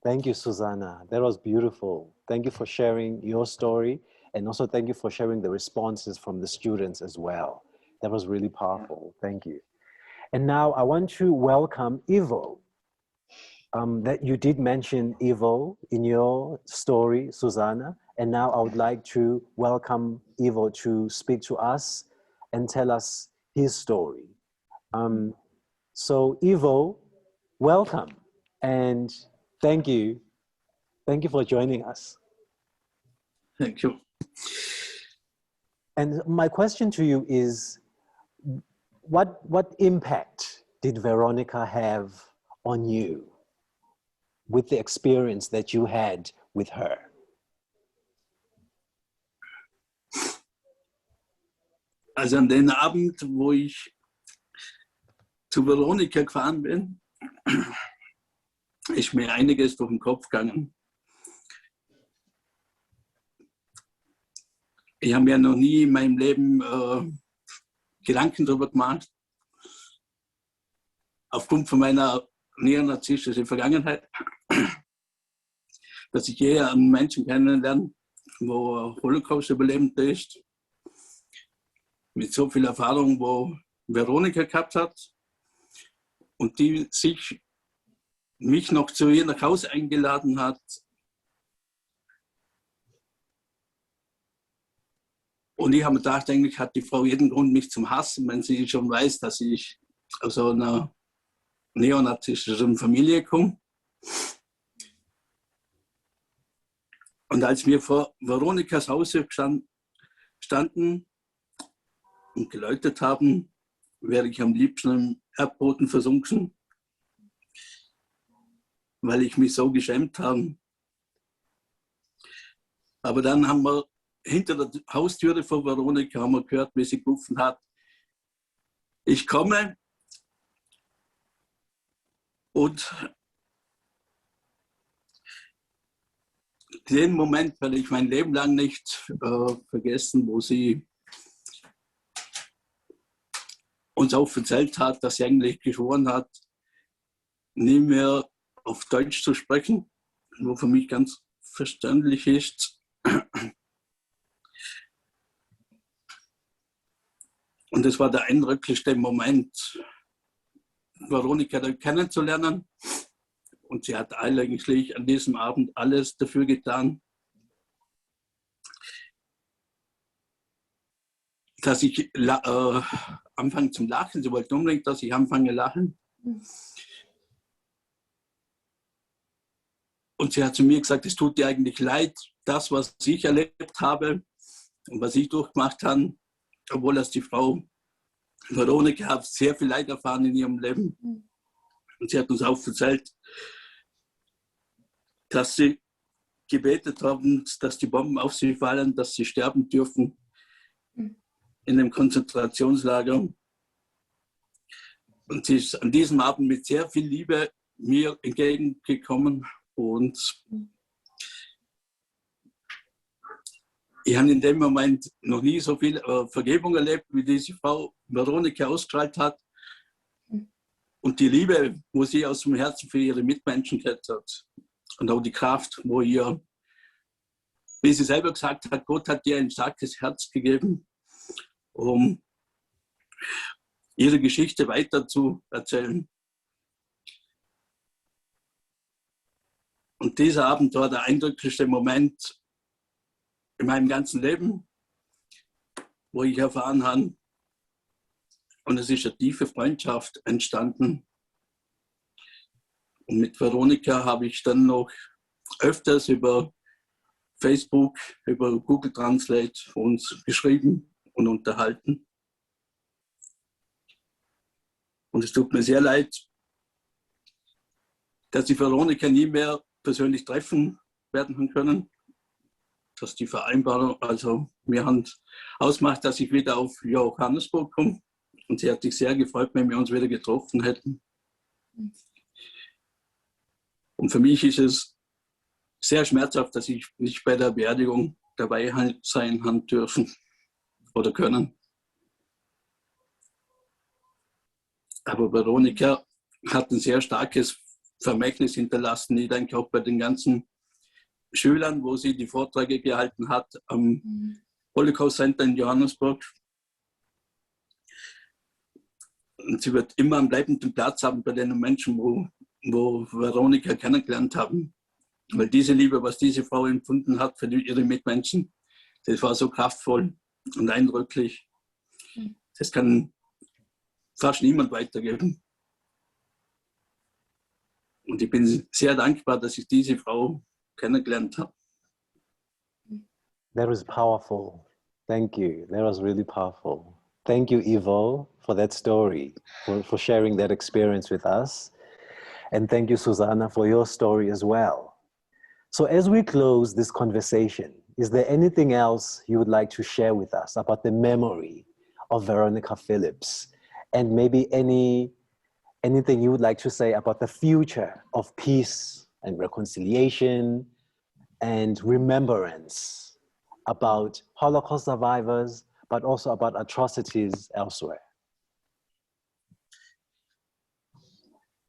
S1: Thank you, Susanna. That was beautiful. Thank you for sharing your story. And also thank you for sharing the responses from the students as well. That was really powerful. Thank you. And now I want to welcome Ivo. That you did mention Ivo in your story, Susanna. And now I would like to welcome Ivo to speak to us and tell us his story. So Ivo, welcome. And thank you. Thank you for joining us.
S8: Thank you.
S1: And my question to you is, what impact did Veronica have on you with the experience that you had with her?
S8: Also an den Abend, wo ich zu Veronica gefahren bin, ist mir einiges durch den Kopf gegangen. Ich habe mir noch nie in meinem Leben Gedanken darüber gemacht, aufgrund von meiner neonazistischen Vergangenheit, dass ich eher einen Menschen kennenlerne, wo Holocaust-Überlebender ist, mit so viel Erfahrung, wo Veronica gehabt hat und die mich noch zu ihr nach Hause eingeladen hat. Und ich habe mir gedacht, eigentlich hat die Frau jeden Grund, mich zu hassen, wenn sie schon weiß, dass ich aus einer neonazistischen Familie komme. Und als wir vor Veronikas Hause standen und geläutet haben, wäre ich am liebsten im Erdboden versunken, weil ich mich so geschämt habe. Aber dann haben wir hinter der Haustüre von Veronica haben wir gehört, wie sie gerufen hat: Ich komme. Und den Moment werde ich mein Leben lang nicht vergessen, wo sie uns auch erzählt hat, dass sie eigentlich geschworen hat, nie mehr auf Deutsch zu sprechen, wo für mich ganz verständlich ist. Und das war der eindrücklichste Moment, Veronica kennenzulernen. Und sie hat eigentlich an diesem Abend alles dafür getan, dass ich anfange zum Lachen. Sie wollte unbedingt, dass ich anfange zu lachen. Und sie hat zu mir gesagt, es tut dir eigentlich leid, das, was ich erlebt habe, und was ich durchgemacht habe, obwohl als die Frau Veronica hat sehr viel Leid erfahren in ihrem Leben. Und sie hat uns auch erzählt, dass sie gebetet haben, dass die Bomben auf sie fallen, dass sie sterben dürfen in einem Konzentrationslager. Und sie ist an diesem Abend mit sehr viel Liebe mir entgegengekommen. Und ich habe in dem Moment noch nie so viel Vergebung erlebt, wie diese Frau Veronica ausgestrahlt hat. Und die Liebe, wo sie aus dem Herzen für ihre Mitmenschen gehabt hat. Und auch die Kraft, wo ihr, wie sie selber gesagt hat, Gott hat ihr ein starkes Herz gegeben, um ihre Geschichte weiter zu erzählen. Und dieser Abend war der eindrücklichste Moment in meinem ganzen Leben, wo ich erfahren habe, und es ist eine tiefe Freundschaft entstanden. Und mit Veronica habe ich dann noch öfters über Facebook, über Google Translate uns geschrieben und unterhalten. Und es tut mir sehr leid, dass die Veronica nie mehr persönlich treffen werden können. Dass die Vereinbarung, also wir haben ausgemacht, dass ich wieder auf Johannesburg komme. Und sie hat sich sehr gefreut, wenn wir uns wieder getroffen hätten. Und für mich ist es sehr schmerzhaft, dass ich nicht bei der Beerdigung dabei sein habe dürfen oder können. Aber Veronica hat ein sehr starkes Vermächtnis hinterlassen. Ich denke auch bei den ganzen Schülern, wo sie die Vorträge gehalten hat am Holocaust Center in Johannesburg. Und sie wird immer einen bleibenden Platz haben bei den Menschen, wo Veronica kennengelernt haben. Weil diese Liebe, was diese Frau empfunden hat für ihre Mitmenschen, das war so kraftvoll und eindrücklich. Das kann fast niemand weitergeben. Und ich bin sehr dankbar, dass ich diese Frau kennengelernt habe.
S1: That was powerful. Thank you. That was really powerful. Thank you, Ivo, for that story, for sharing that experience with us. And thank you, Susanna, for your story as well. So as we close this conversation, is there anything else you would like to share with us about the memory of Veronica Phillips? And maybe anything you would like to say about the future of peace and reconciliation and remembrance about Holocaust survivors, but also about atrocities elsewhere?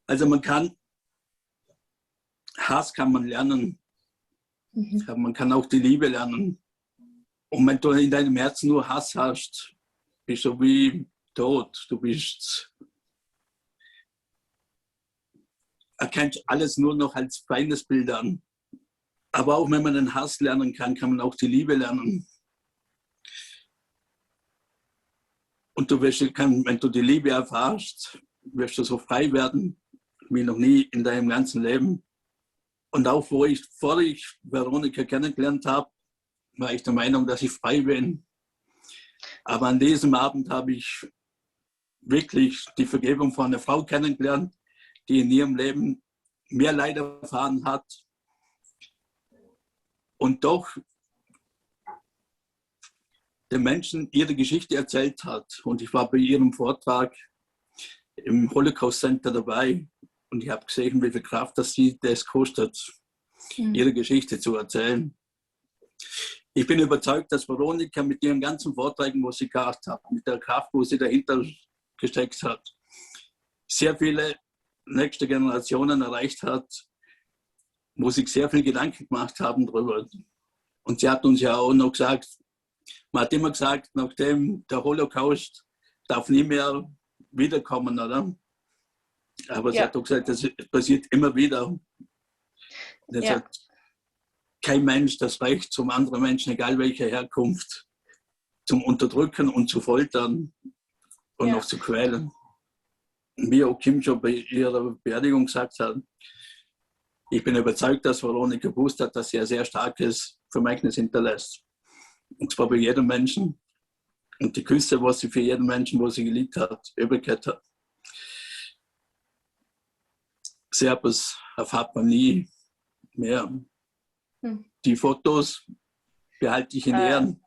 S8: Also Hass kann man lernen. Man kann auch die Liebe lernen. Und wenn du in deinem Herzen nur Hass hast, bist du wie tot. Du erkennst alles nur noch als Feindesbild an. Aber auch wenn man den Hass lernen kann, kann man auch die Liebe lernen. Und wenn du die Liebe erfährst, wirst du so frei werden wie noch nie in deinem ganzen Leben. Und auch bevor ich Veronica kennengelernt habe, war ich der Meinung, dass ich frei bin. Aber an diesem Abend habe ich wirklich die Vergebung von einer Frau kennengelernt, die in ihrem Leben mehr Leid erfahren hat und doch den Menschen ihre Geschichte erzählt hat. Und ich war bei ihrem Vortrag im Holocaust Center dabei und ich habe gesehen, wie viel Kraft das kostet, ihre Geschichte zu erzählen. Ich bin überzeugt, dass Veronica mit ihren ganzen Vorträgen, wo sie gehabt hat, mit der Kraft, wo sie dahinter gesteckt hat, sehr viele nächste Generationen erreicht hat, wo sich sehr viel Gedanken gemacht haben darüber. Und sie hat uns ja auch noch gesagt, man hat immer gesagt, nachdem der Holocaust darf nie mehr wiederkommen, oder? Aber sie hat auch gesagt, das passiert immer wieder. Das hat kein Mensch das Recht, zum anderen Menschen, egal welcher Herkunft, zum Unterdrücken und zu foltern und noch zu quälen. Wie auch Kim schon bei ihrer Beerdigung gesagt hat, ich bin überzeugt, dass Veronica gewusst hat, dass sie ein sehr starkes Vermächtnis hinterlässt. Und zwar bei jedem Menschen. Und die Küsse, was sie für jeden Menschen, was sie geliebt hat, übergehört hat. So etwas erfahrt man nie mehr. Die Fotos behalte ich in Ehren,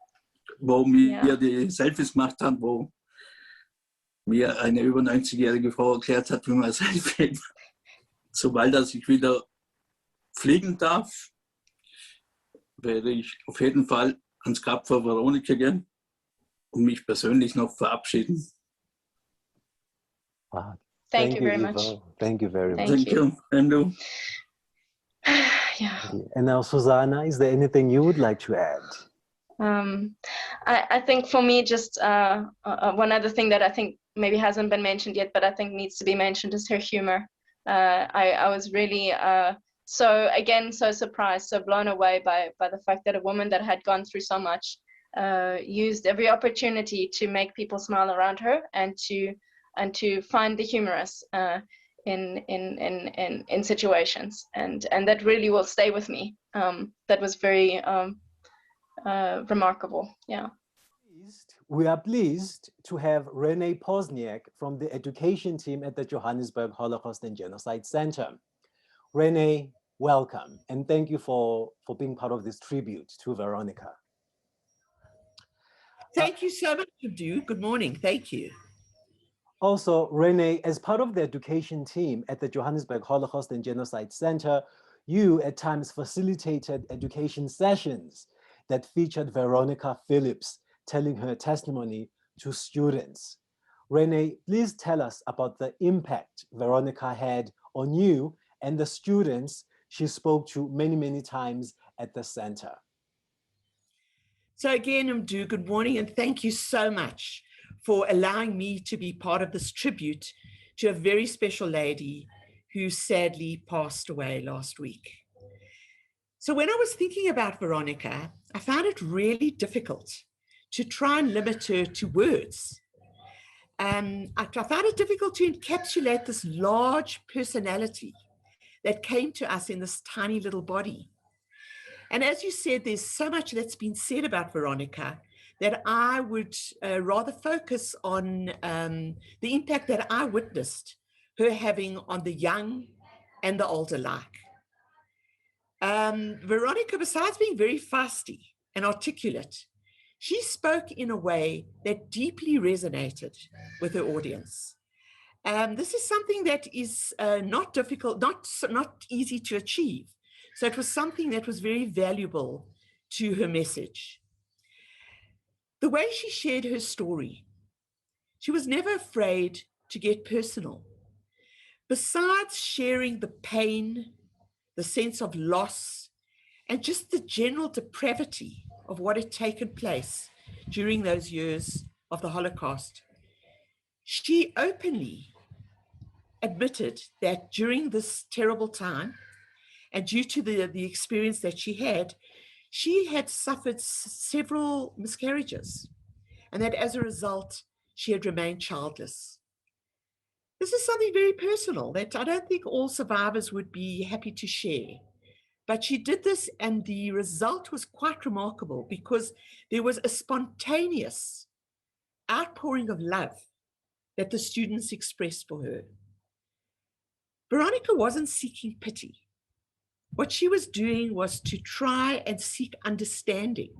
S8: wo wir die Selfies gemacht haben, wo mir eine über 90-jährige Frau erklärt hat, wie man ein Selfie. Sobald ich wieder fliegen darf, werde ich auf jeden Fall ans Grab von Veronica gehen und mich persönlich noch verabschieden.
S1: Wow.
S7: Thank you very much.
S1: Thank you very much.
S8: Thank you. And you.
S7: Yeah.
S1: And now, Susanna, is there anything you would like to add?
S7: I think for me, just one other thing that I think maybe hasn't been mentioned yet, but I think needs to be mentioned is her humor. I was really so surprised, so blown away by the fact that a woman that had gone through so much used every opportunity to make people smile around her and to find the humorous in situations, and that really will stay with me. That was very remarkable. Yeah.
S1: We are pleased to have Renee Pozniak from the education team at the Johannesburg Holocaust and Genocide Center. Renee, welcome, and thank you for being part of this tribute to Veronica.
S9: Thank you so much, Abdu. Good morning. Thank you.
S1: Also, Renee, as part of the education team at the Johannesburg Holocaust and Genocide Center, you at times facilitated education sessions that featured Veronica Phillips telling her testimony to students. Renee, please tell us about the impact Veronica had on you and the students she spoke to many, many times at the center.
S9: So again, Abdu, good morning, and thank you so much for allowing me to be part of this tribute to a very special lady who sadly passed away last week. So when I was thinking about Veronica, I found it really difficult to try and limit her to words. I found it difficult to encapsulate this large personality that came to us in this tiny little body. And as you said, there's so much that's been said about Veronica that I would rather focus on the impact that I witnessed her having on the young and the older alike. Veronica, besides being very feisty and articulate, she spoke in a way that deeply resonated with her audience. This is something that is not difficult, not easy to achieve. So it was something that was very valuable to her message. The way she shared her story, she was never afraid to get personal. Besides sharing the pain, the sense of loss, and just the general depravity of what had taken place during those years of the Holocaust, she openly admitted that during this terrible time, and due to the experience that she had suffered several miscarriages, and that as a result, she had remained childless. This is something very personal that I don't think all survivors would be happy to share. But she did this, and the result was quite remarkable because there was a spontaneous outpouring of love that the students expressed for her. Veronica wasn't seeking pity. What she was doing was to try and seek understanding.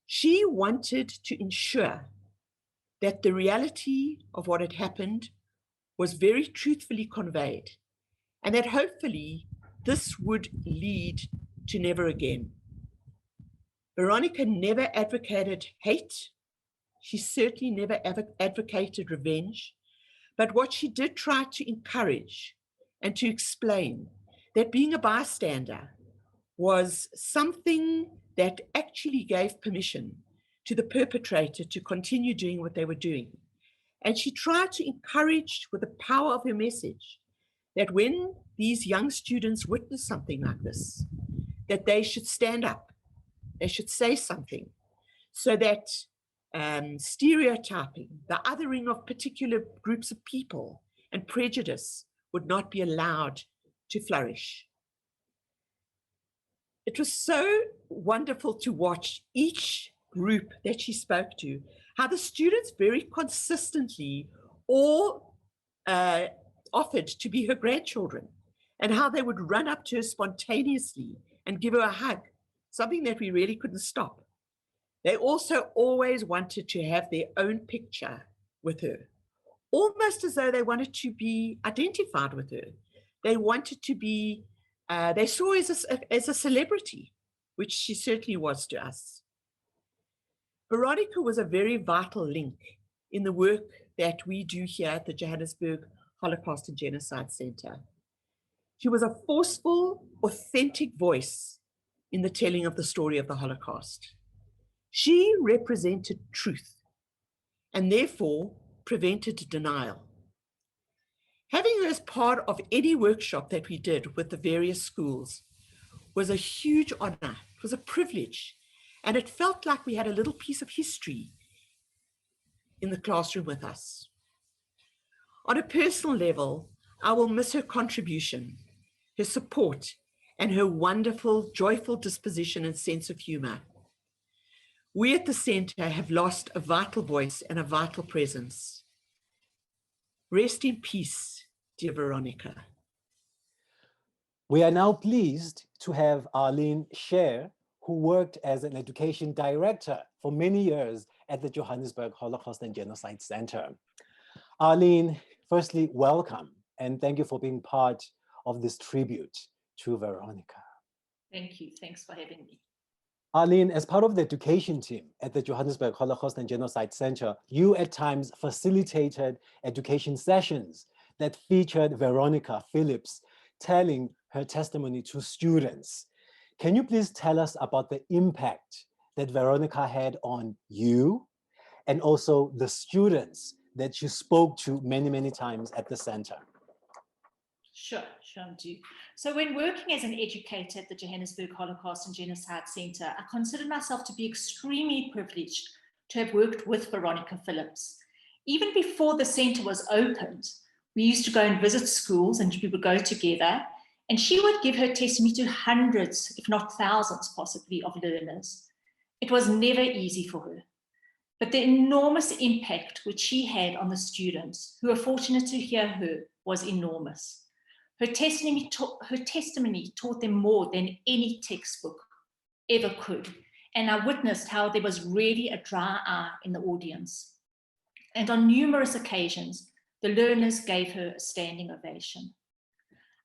S9: She wanted to ensure that the reality of what had happened was very truthfully conveyed, and that hopefully this would lead to never again. Veronica never advocated hate. She certainly never advocated revenge. But what she did try to encourage and to explain that being a bystander was something that actually gave permission to the perpetrator to continue doing what they were doing. And she tried to encourage, with the power of her message, that when these young students witness something like this, that they should stand up, they should say something, so that stereotyping, the othering of particular groups of people, and prejudice would not be allowed to flourish. it was so wonderful to watch each group that she spoke to, how the students very consistently all offered to be her grandchildren, and how they would run up to her spontaneously and give her a hug, something that we really couldn't stop. They also always wanted to have their own picture with her, almost as though they wanted to be identified with her. They wanted to be, they saw her as a celebrity, which she certainly was to us. Veronica was a very vital link in the work that we do here at the Johannesburg Holocaust and Genocide Center. She was a forceful, authentic voice in the telling of the story of the Holocaust. She represented truth and therefore prevented denial. Having her as part of any workshop that we did with the various schools was a huge honor. It was a privilege, and it felt like we had a little piece of history in the classroom with us. On a personal level, I will miss her contribution, her support, and her wonderful, joyful disposition and sense of humor. We at the center have lost a vital voice and a vital presence. Rest in peace, dear Veronica.
S1: We are now pleased to have Arlene Scher, who worked as an education director for many years at the Johannesburg Holocaust and Genocide Center. Arlene, firstly, welcome, and thank you for being part of this tribute to Veronica.
S10: Thank you. Thanks for having me.
S1: Arlene, as part of the education team at the Johannesburg Holocaust and Genocide Center, you at times facilitated education sessions that featured Veronica Phillips telling her testimony to students. Can you please tell us about the impact that Veronica had on you and also the students that you spoke to many, many times at the center?
S10: Sure, I do. So when working as an educator at the Johannesburg Holocaust and Genocide Center, I consider myself to be extremely privileged to have worked with Veronica Phillips. Even before the center was opened, we used to go and visit schools and we would go together, and she would give her testimony to hundreds, if not thousands possibly, of learners. It was never easy for her, but the enormous impact which she had on the students who were fortunate to hear her was enormous. Her testimony taught them more than any textbook ever could. And I witnessed how there was really a dry eye in the audience. And on numerous occasions, the learners gave her a standing ovation.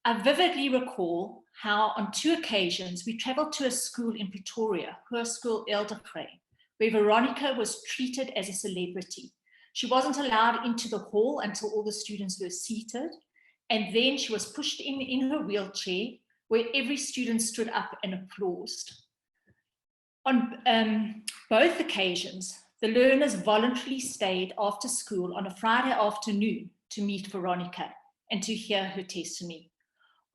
S10: I vividly recall how on 2 occasions we traveled to a school in Pretoria, her school Eldergrey, where Veronica was treated as a celebrity. She wasn't allowed into the hall until all the students were seated. And then she was pushed in her wheelchair, where every student stood up and applauded. On both occasions, the learners voluntarily stayed after school on a Friday afternoon to meet Veronica and to hear her testimony.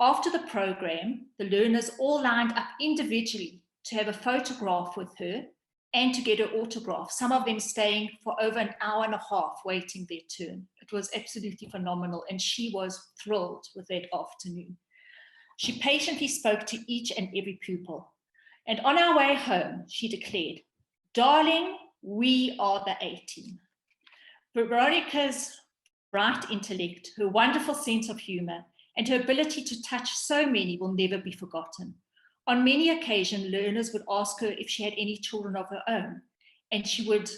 S10: After the program, the learners all lined up individually to have a photograph with her and to get her autograph, some of them staying for over an hour and a half waiting their turn. It was absolutely phenomenal, and she was thrilled with that afternoon. She patiently spoke to each and every pupil. And on our way home, she declared, "Darling, we are the A-team." Veronica's bright intellect, her wonderful sense of humor, and her ability to touch so many will never be forgotten. On many occasions, learners would ask her if she had any children of her own, and she would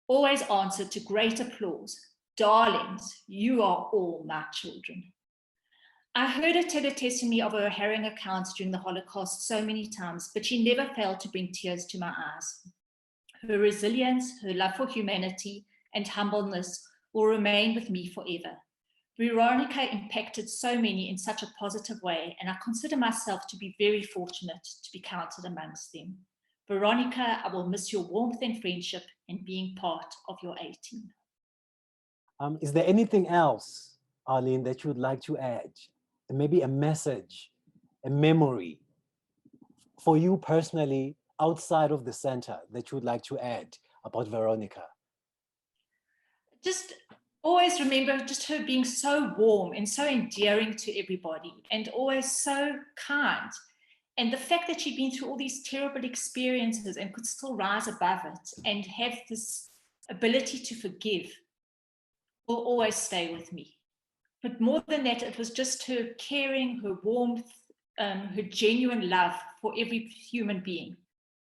S10: always answer to great applause, "Darlings, you are all my children." I heard her tell a testimony of her harrowing accounts during the Holocaust so many times, but she never failed to bring tears to my eyes. Her resilience, her love for humanity, and humbleness will remain with me forever. Veronica impacted so many in such a positive way, and I consider myself to be very fortunate to be counted amongst them. Veronica, I will miss your warmth and friendship and being part of your A-team.
S1: Is there anything else, Arlene, that you would like to add? Maybe a message, a memory for you personally outside of the center that you would like to add about Veronica?
S10: Just always remember just her being so warm and so endearing to everybody, and always so kind. And the fact that she'd been through all these terrible experiences and could still rise above it and have this ability to forgive will always stay with me. But more than that, it was just her caring, her warmth, her genuine love for every human being.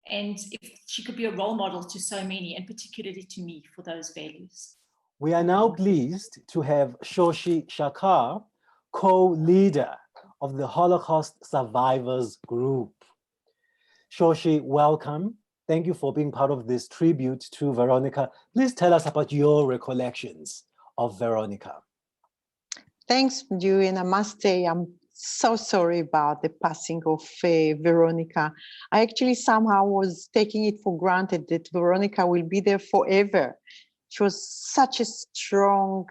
S10: And if she could be a role model to so many, and particularly to me, for those values.
S1: We are now pleased to have Shoshi Shakar, co-leader of the Holocaust Survivors Group. Shoshi, welcome. Thank you for being part of this tribute to Veronica. Please tell us about your recollections of Veronica.
S11: Thanks, Dewey, and I must say I'm so sorry about the passing of Veronica. I actually somehow was taking it for granted that Veronica will be there forever. She was such a strong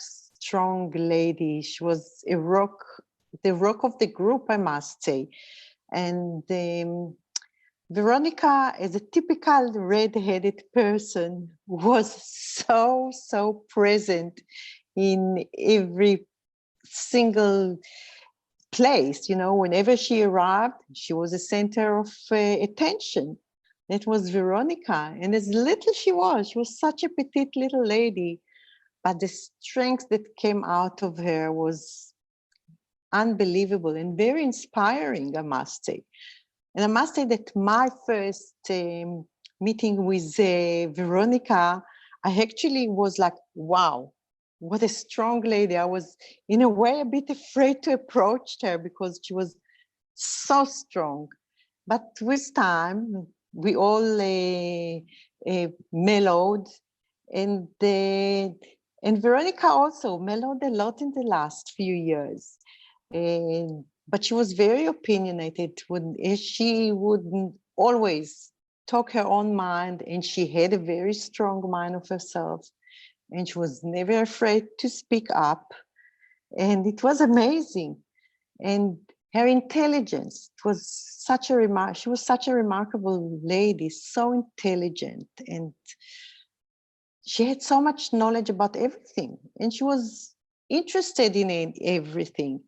S11: lady. She was a rock, the rock of the group, I must say. And Veronica, as a typical red-headed person, was so present in every single place. You know, whenever she arrived, she was a center of attention. That was Veronica. And as little she was such a petite little lady, but the strength that came out of her was unbelievable and very inspiring, I must say. And I must say that my first meeting with Veronica, I actually was like, wow, what a strong lady. I was in a way a bit afraid to approach her because she was so strong. But with time, we all mellowed, and Veronica also mellowed a lot in the last few years. But she was very opinionated. She would always talk her own mind, and she had a very strong mind of herself. And she was never afraid to speak up. And it was amazing. And her intelligence, it was such a she was such a remarkable lady, so intelligent. And she had so much knowledge about everything. And she was interested in everything.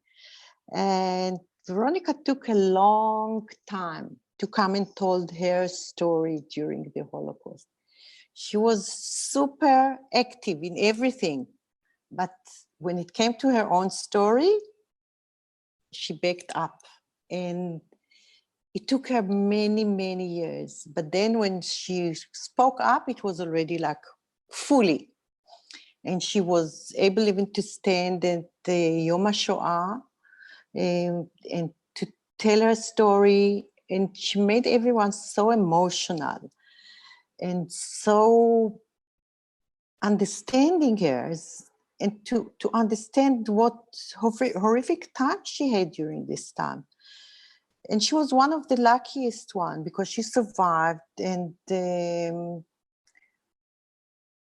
S11: And Veronica took a long time to come and told her story during the Holocaust. She was super active in everything, but when it came to her own story, she backed up, and it took her many years. But then when she spoke up, it was already like fully, and she was able even to stand at the Yom HaShoah and to tell her story, and she made everyone so emotional and so understanding her, and to understand what horrific time she had during this time. And she was one of the luckiest one because she survived, and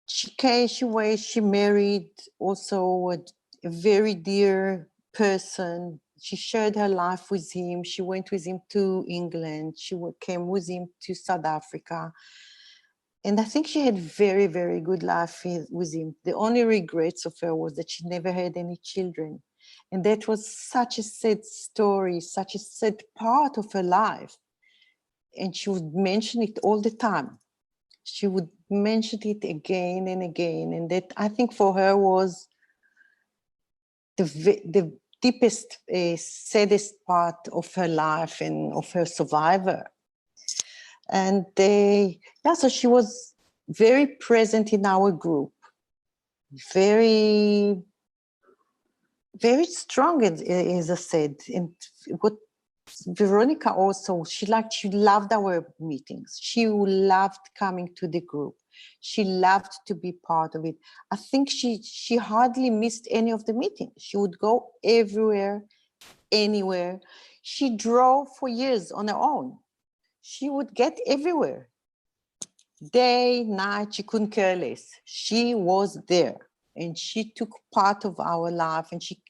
S11: she married also a very dear person. She shared her life with him. She went with him to England. She came with him to South Africa. And I think she had very good life with him. The only regrets of her was that she never had any children. And that was such a sad story, such a sad part of her life. And she would mention it all the time. She would mention it again and again. And that, I think, for her was the deepest, saddest part of her life and of her survivor. And so she was very present in our group, very strong, as I said. And what Veronica also, she loved our meetings. She loved coming to the group. She loved to be part of it. I think she hardly missed any of the meetings. She would go everywhere, anywhere. She drove for years on her own. She would get everywhere. Day, night, she couldn't care less. She was there, and she took part of our life, and she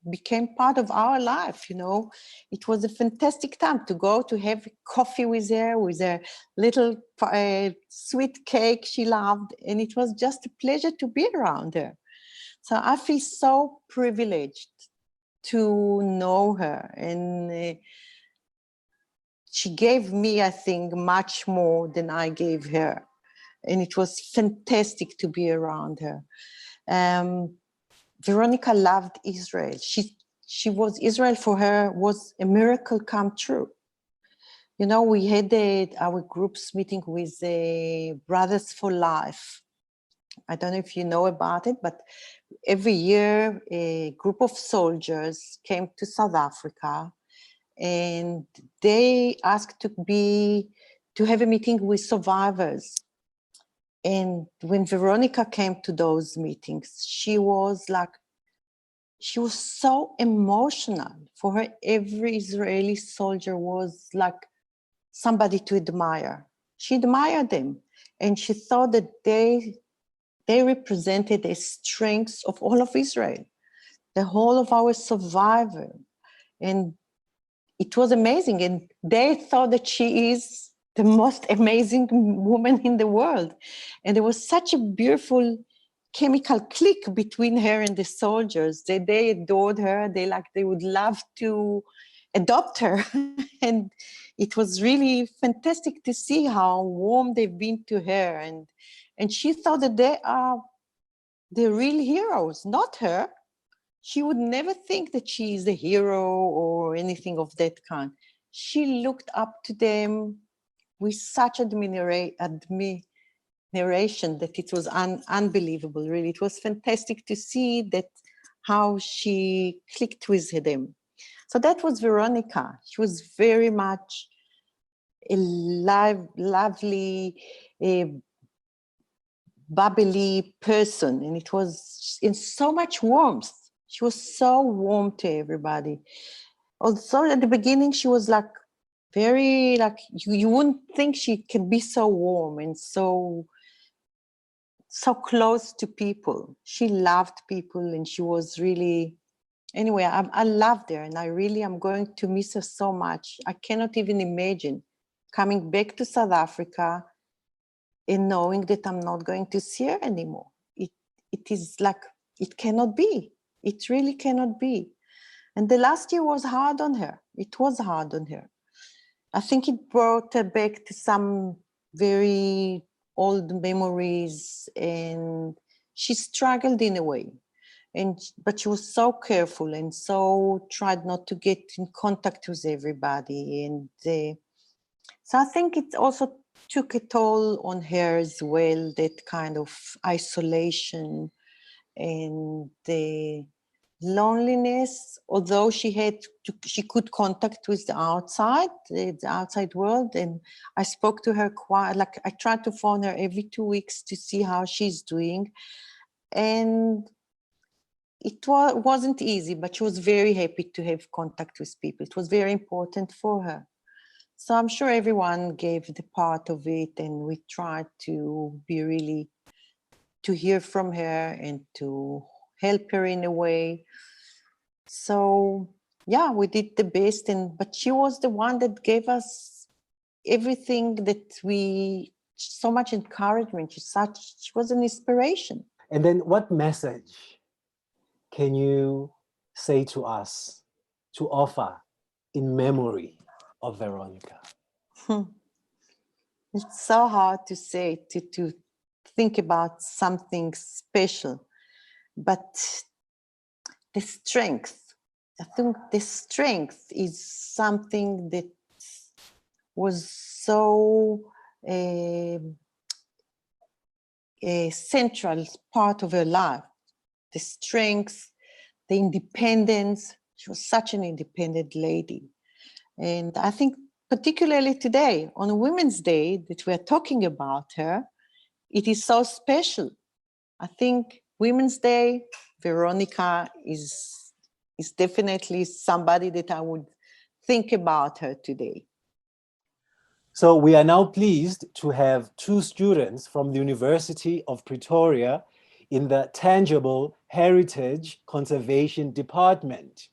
S11: became part of our life, you know. It was a fantastic time to go to have coffee with her little sweet cake she loved, and it was just a pleasure to be around her. So I feel so privileged to know her, and she gave me, I think, much more than I gave her. And it was fantastic to be around her. Veronica loved Israel. Israel for her was a miracle come true. You know, we had our group's meeting with Brothers for Life. I don't know if you know about it, but every year a group of soldiers came to South Africa, and they asked to have a meeting with survivors. And when Veronica came to those meetings, she was so emotional. For her, every Israeli soldier was like somebody to admire. She admired them, and she thought that they represented the strengths of all of Israel, the whole of our survivor. And it was amazing. And they thought that she is the most amazing woman in the world. And there was such a beautiful chemical click between her and the soldiers. They adored her. They would love to adopt her. And it was really fantastic to see how warm they've been to her. And she thought that they are the real heroes, not her. She would never think that she is a hero or anything of that kind. She looked up to them with such admiration that it was unbelievable, really. It was fantastic to see that how she clicked with them. So that was Veronica. She was very much a lovely, bubbly person, and it was in so much warmth. She was so warm to everybody. Also, at the beginning, she was like very you wouldn't think she can be so warm and so close to people. She loved people, and she was really. Anyway, I loved her, and I really am going to miss her so much. I cannot even imagine coming back to South Africa and knowing that I'm not going to see her anymore. It is like, it cannot be. It really cannot be. And the last year was hard on her. It was hard on her. I think it brought her back to some very old memories, and she struggled in a way. But she was so careful and so tried not to get in contact with everybody. And so I think it also took a toll on her as well, that kind of isolation and the loneliness, although she could contact with the outside world. And I spoke to her quite, I tried to phone her every 2 weeks to see how she's doing. And it wasn't easy, but she was very happy to have contact with people. It was very important for her. So I'm sure everyone gave the part of it, and we tried to hear from her and to help her in a way. So yeah, we did the best, but she was the one that gave us everything so much encouragement. She was an inspiration.
S1: And then what message can you say to us, to offer in memory of Veronica?
S11: It's so hard to say, to think about something special, but the strength, I think the strength is something that was so a central part of her life. The strength, the independence. She was such an independent lady. And I think particularly today, on Women's Day, that we're talking about her, it is so special. I think Women's Day, Veronica is definitely somebody that I would think about her today.
S1: So we are now pleased to have 2 students from the University of Pretoria in the Tangible Heritage Conservation Department.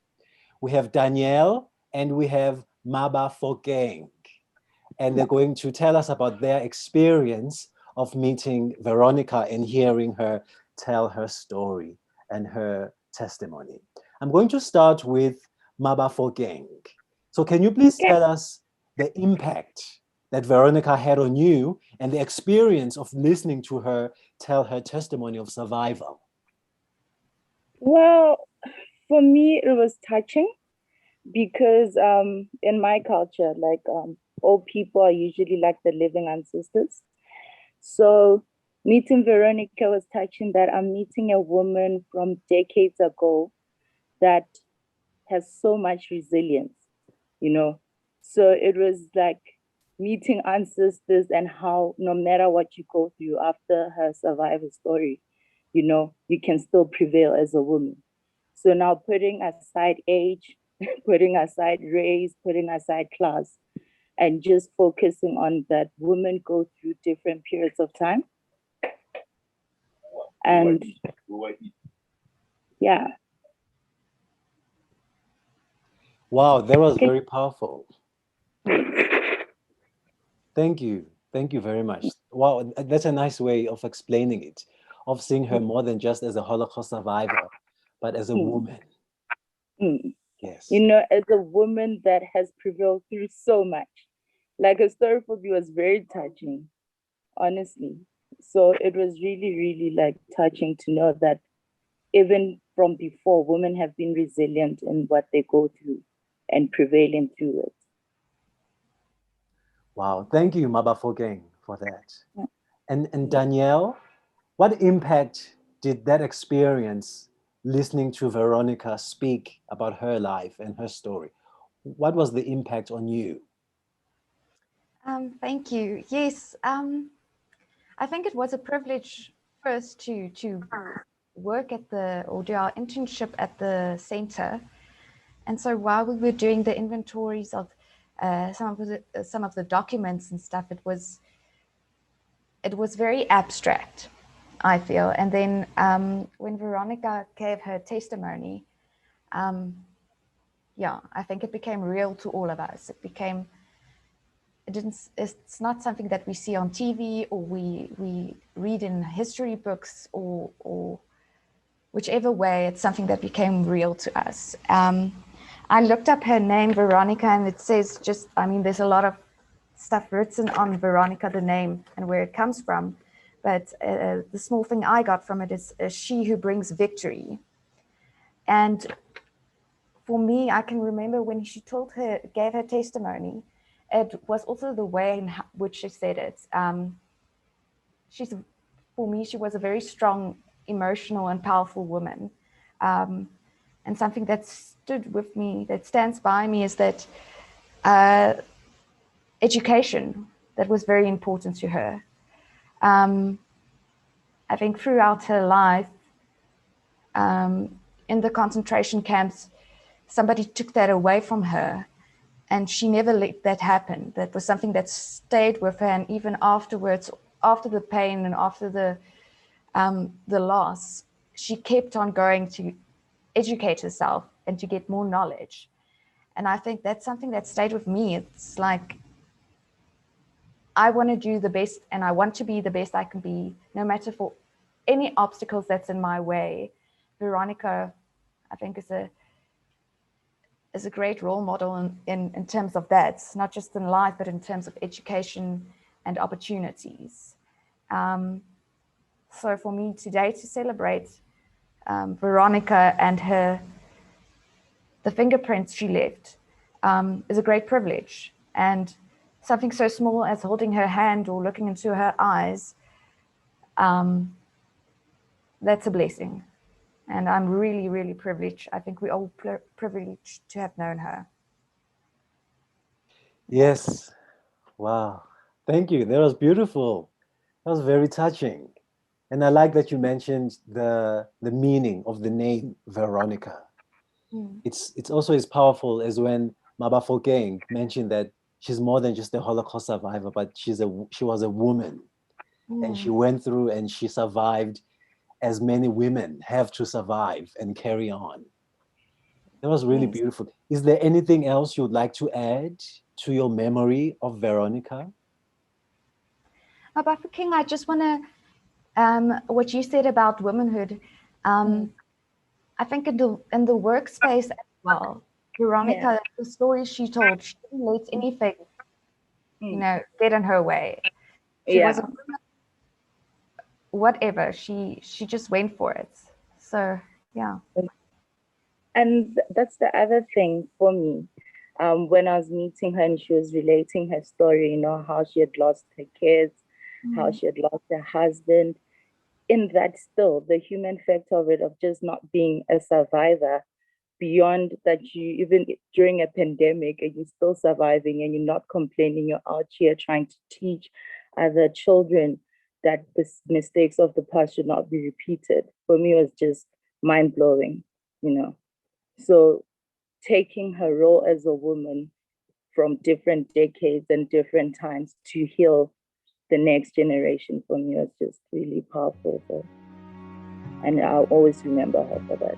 S1: We have Danielle and we have Maba Phokeng, and they're going to tell us about their experience of meeting Veronica and hearing her tell her story and her testimony. I'm going to start with Maba Phokeng. So can you please tell us the impact that Veronica had on you and the experience of listening to her tell her testimony of survival?
S12: Well, for me, it was touching because in my culture, like old people are usually like the living ancestors. So meeting Veronica was touching that I'm meeting a woman from decades ago that has so much resilience, you know. So it was like meeting ancestors and how no matter what you go through after her survival story, you know, you can still prevail as a woman. So now putting aside age, putting aside race, putting aside class, and just focusing on that women go through different periods of time. And yeah.
S1: Wow, that was very powerful. Thank you. Thank you very much. Wow, that's a nice way of explaining it, of seeing her more than just as a Holocaust survivor, but as a woman. Yes.
S12: You know, as a woman that has prevailed through so much. Like her story for me was very touching, honestly. So it was really, really like touching to know that even from before, women have been resilient in what they go through and prevailing through it.
S1: Wow, thank you, Mabafokeng, for that. Yeah. And Danielle, what impact did that experience listening to Veronica speak about her life and her story? What was the impact on you?
S13: Thank you. Yes, I think it was a privilege first to work at or do our internship at the center. And so while we were doing the inventories of some of the documents and stuff, it was very abstract, I feel. And then when Veronica gave her testimony, yeah, I think it became real to all of us. It's not something that we see on TV or we read in history books or whichever way. It's something that became real to us. I looked up her name, Veronica, and it says there's a lot of stuff written on Veronica, the name and where it comes from. But the small thing I got from it is she who brings victory. And for me, I can remember when she gave her testimony, it was also the way in which she said it. For me, she was a very strong, emotional and powerful woman. And something that stood with me, that stands by me, is that education, that was very important to her. I think throughout her life, in the concentration camps, somebody took that away from her. And she never let that happen. That was something that stayed with her. And even afterwards, after the pain and after the loss, she kept on going to educate herself and to get more knowledge. And I think that's something that stayed with me. It's like, I want to do the best and I want to be the best I can be, no matter for any obstacles that's in my way. Veronica, I think, is a great role model in terms of that, not just in life, but in terms of education and opportunities. So for me today to celebrate Veronica and the fingerprints she left is a great privilege. And something so small as holding her hand or looking into her eyes, that's a blessing. And I'm really, really privileged. I think we're all privileged to have known her.
S1: Yes. Wow. Thank you. That was beautiful. That was very touching. And I like that you mentioned the meaning of the name Veronica. It's also as powerful as when Mabafokeng mentioned that she's more than just a Holocaust survivor, but she was a woman. And she went through and she survived as many women have to survive and carry on. That was really beautiful. Is there anything else you'd like to add to your memory of Veronica?
S13: Mabafokeng, I just want to, what you said about womanhood, I think in the workspace as well, Veronica, the story she told, she didn't let anything you know, get in her way. She wasn't, whatever, she just went for it. So, yeah.
S12: And that's the other thing for me. When I was meeting her and she was relating her story, you know, how she had lost her kids, how she had lost her husband. In that, still, the human factor of it, of just not being a survivor, beyond that, you even during a pandemic, and you're still surviving and you're not complaining, you're out here trying to teach other children that the mistakes of the past should not be repeated. For me, it was just mind-blowing, you know. So taking her role as a woman from different decades and different times to heal the next generation, for me, was just really powerful. And I'll always remember her for that.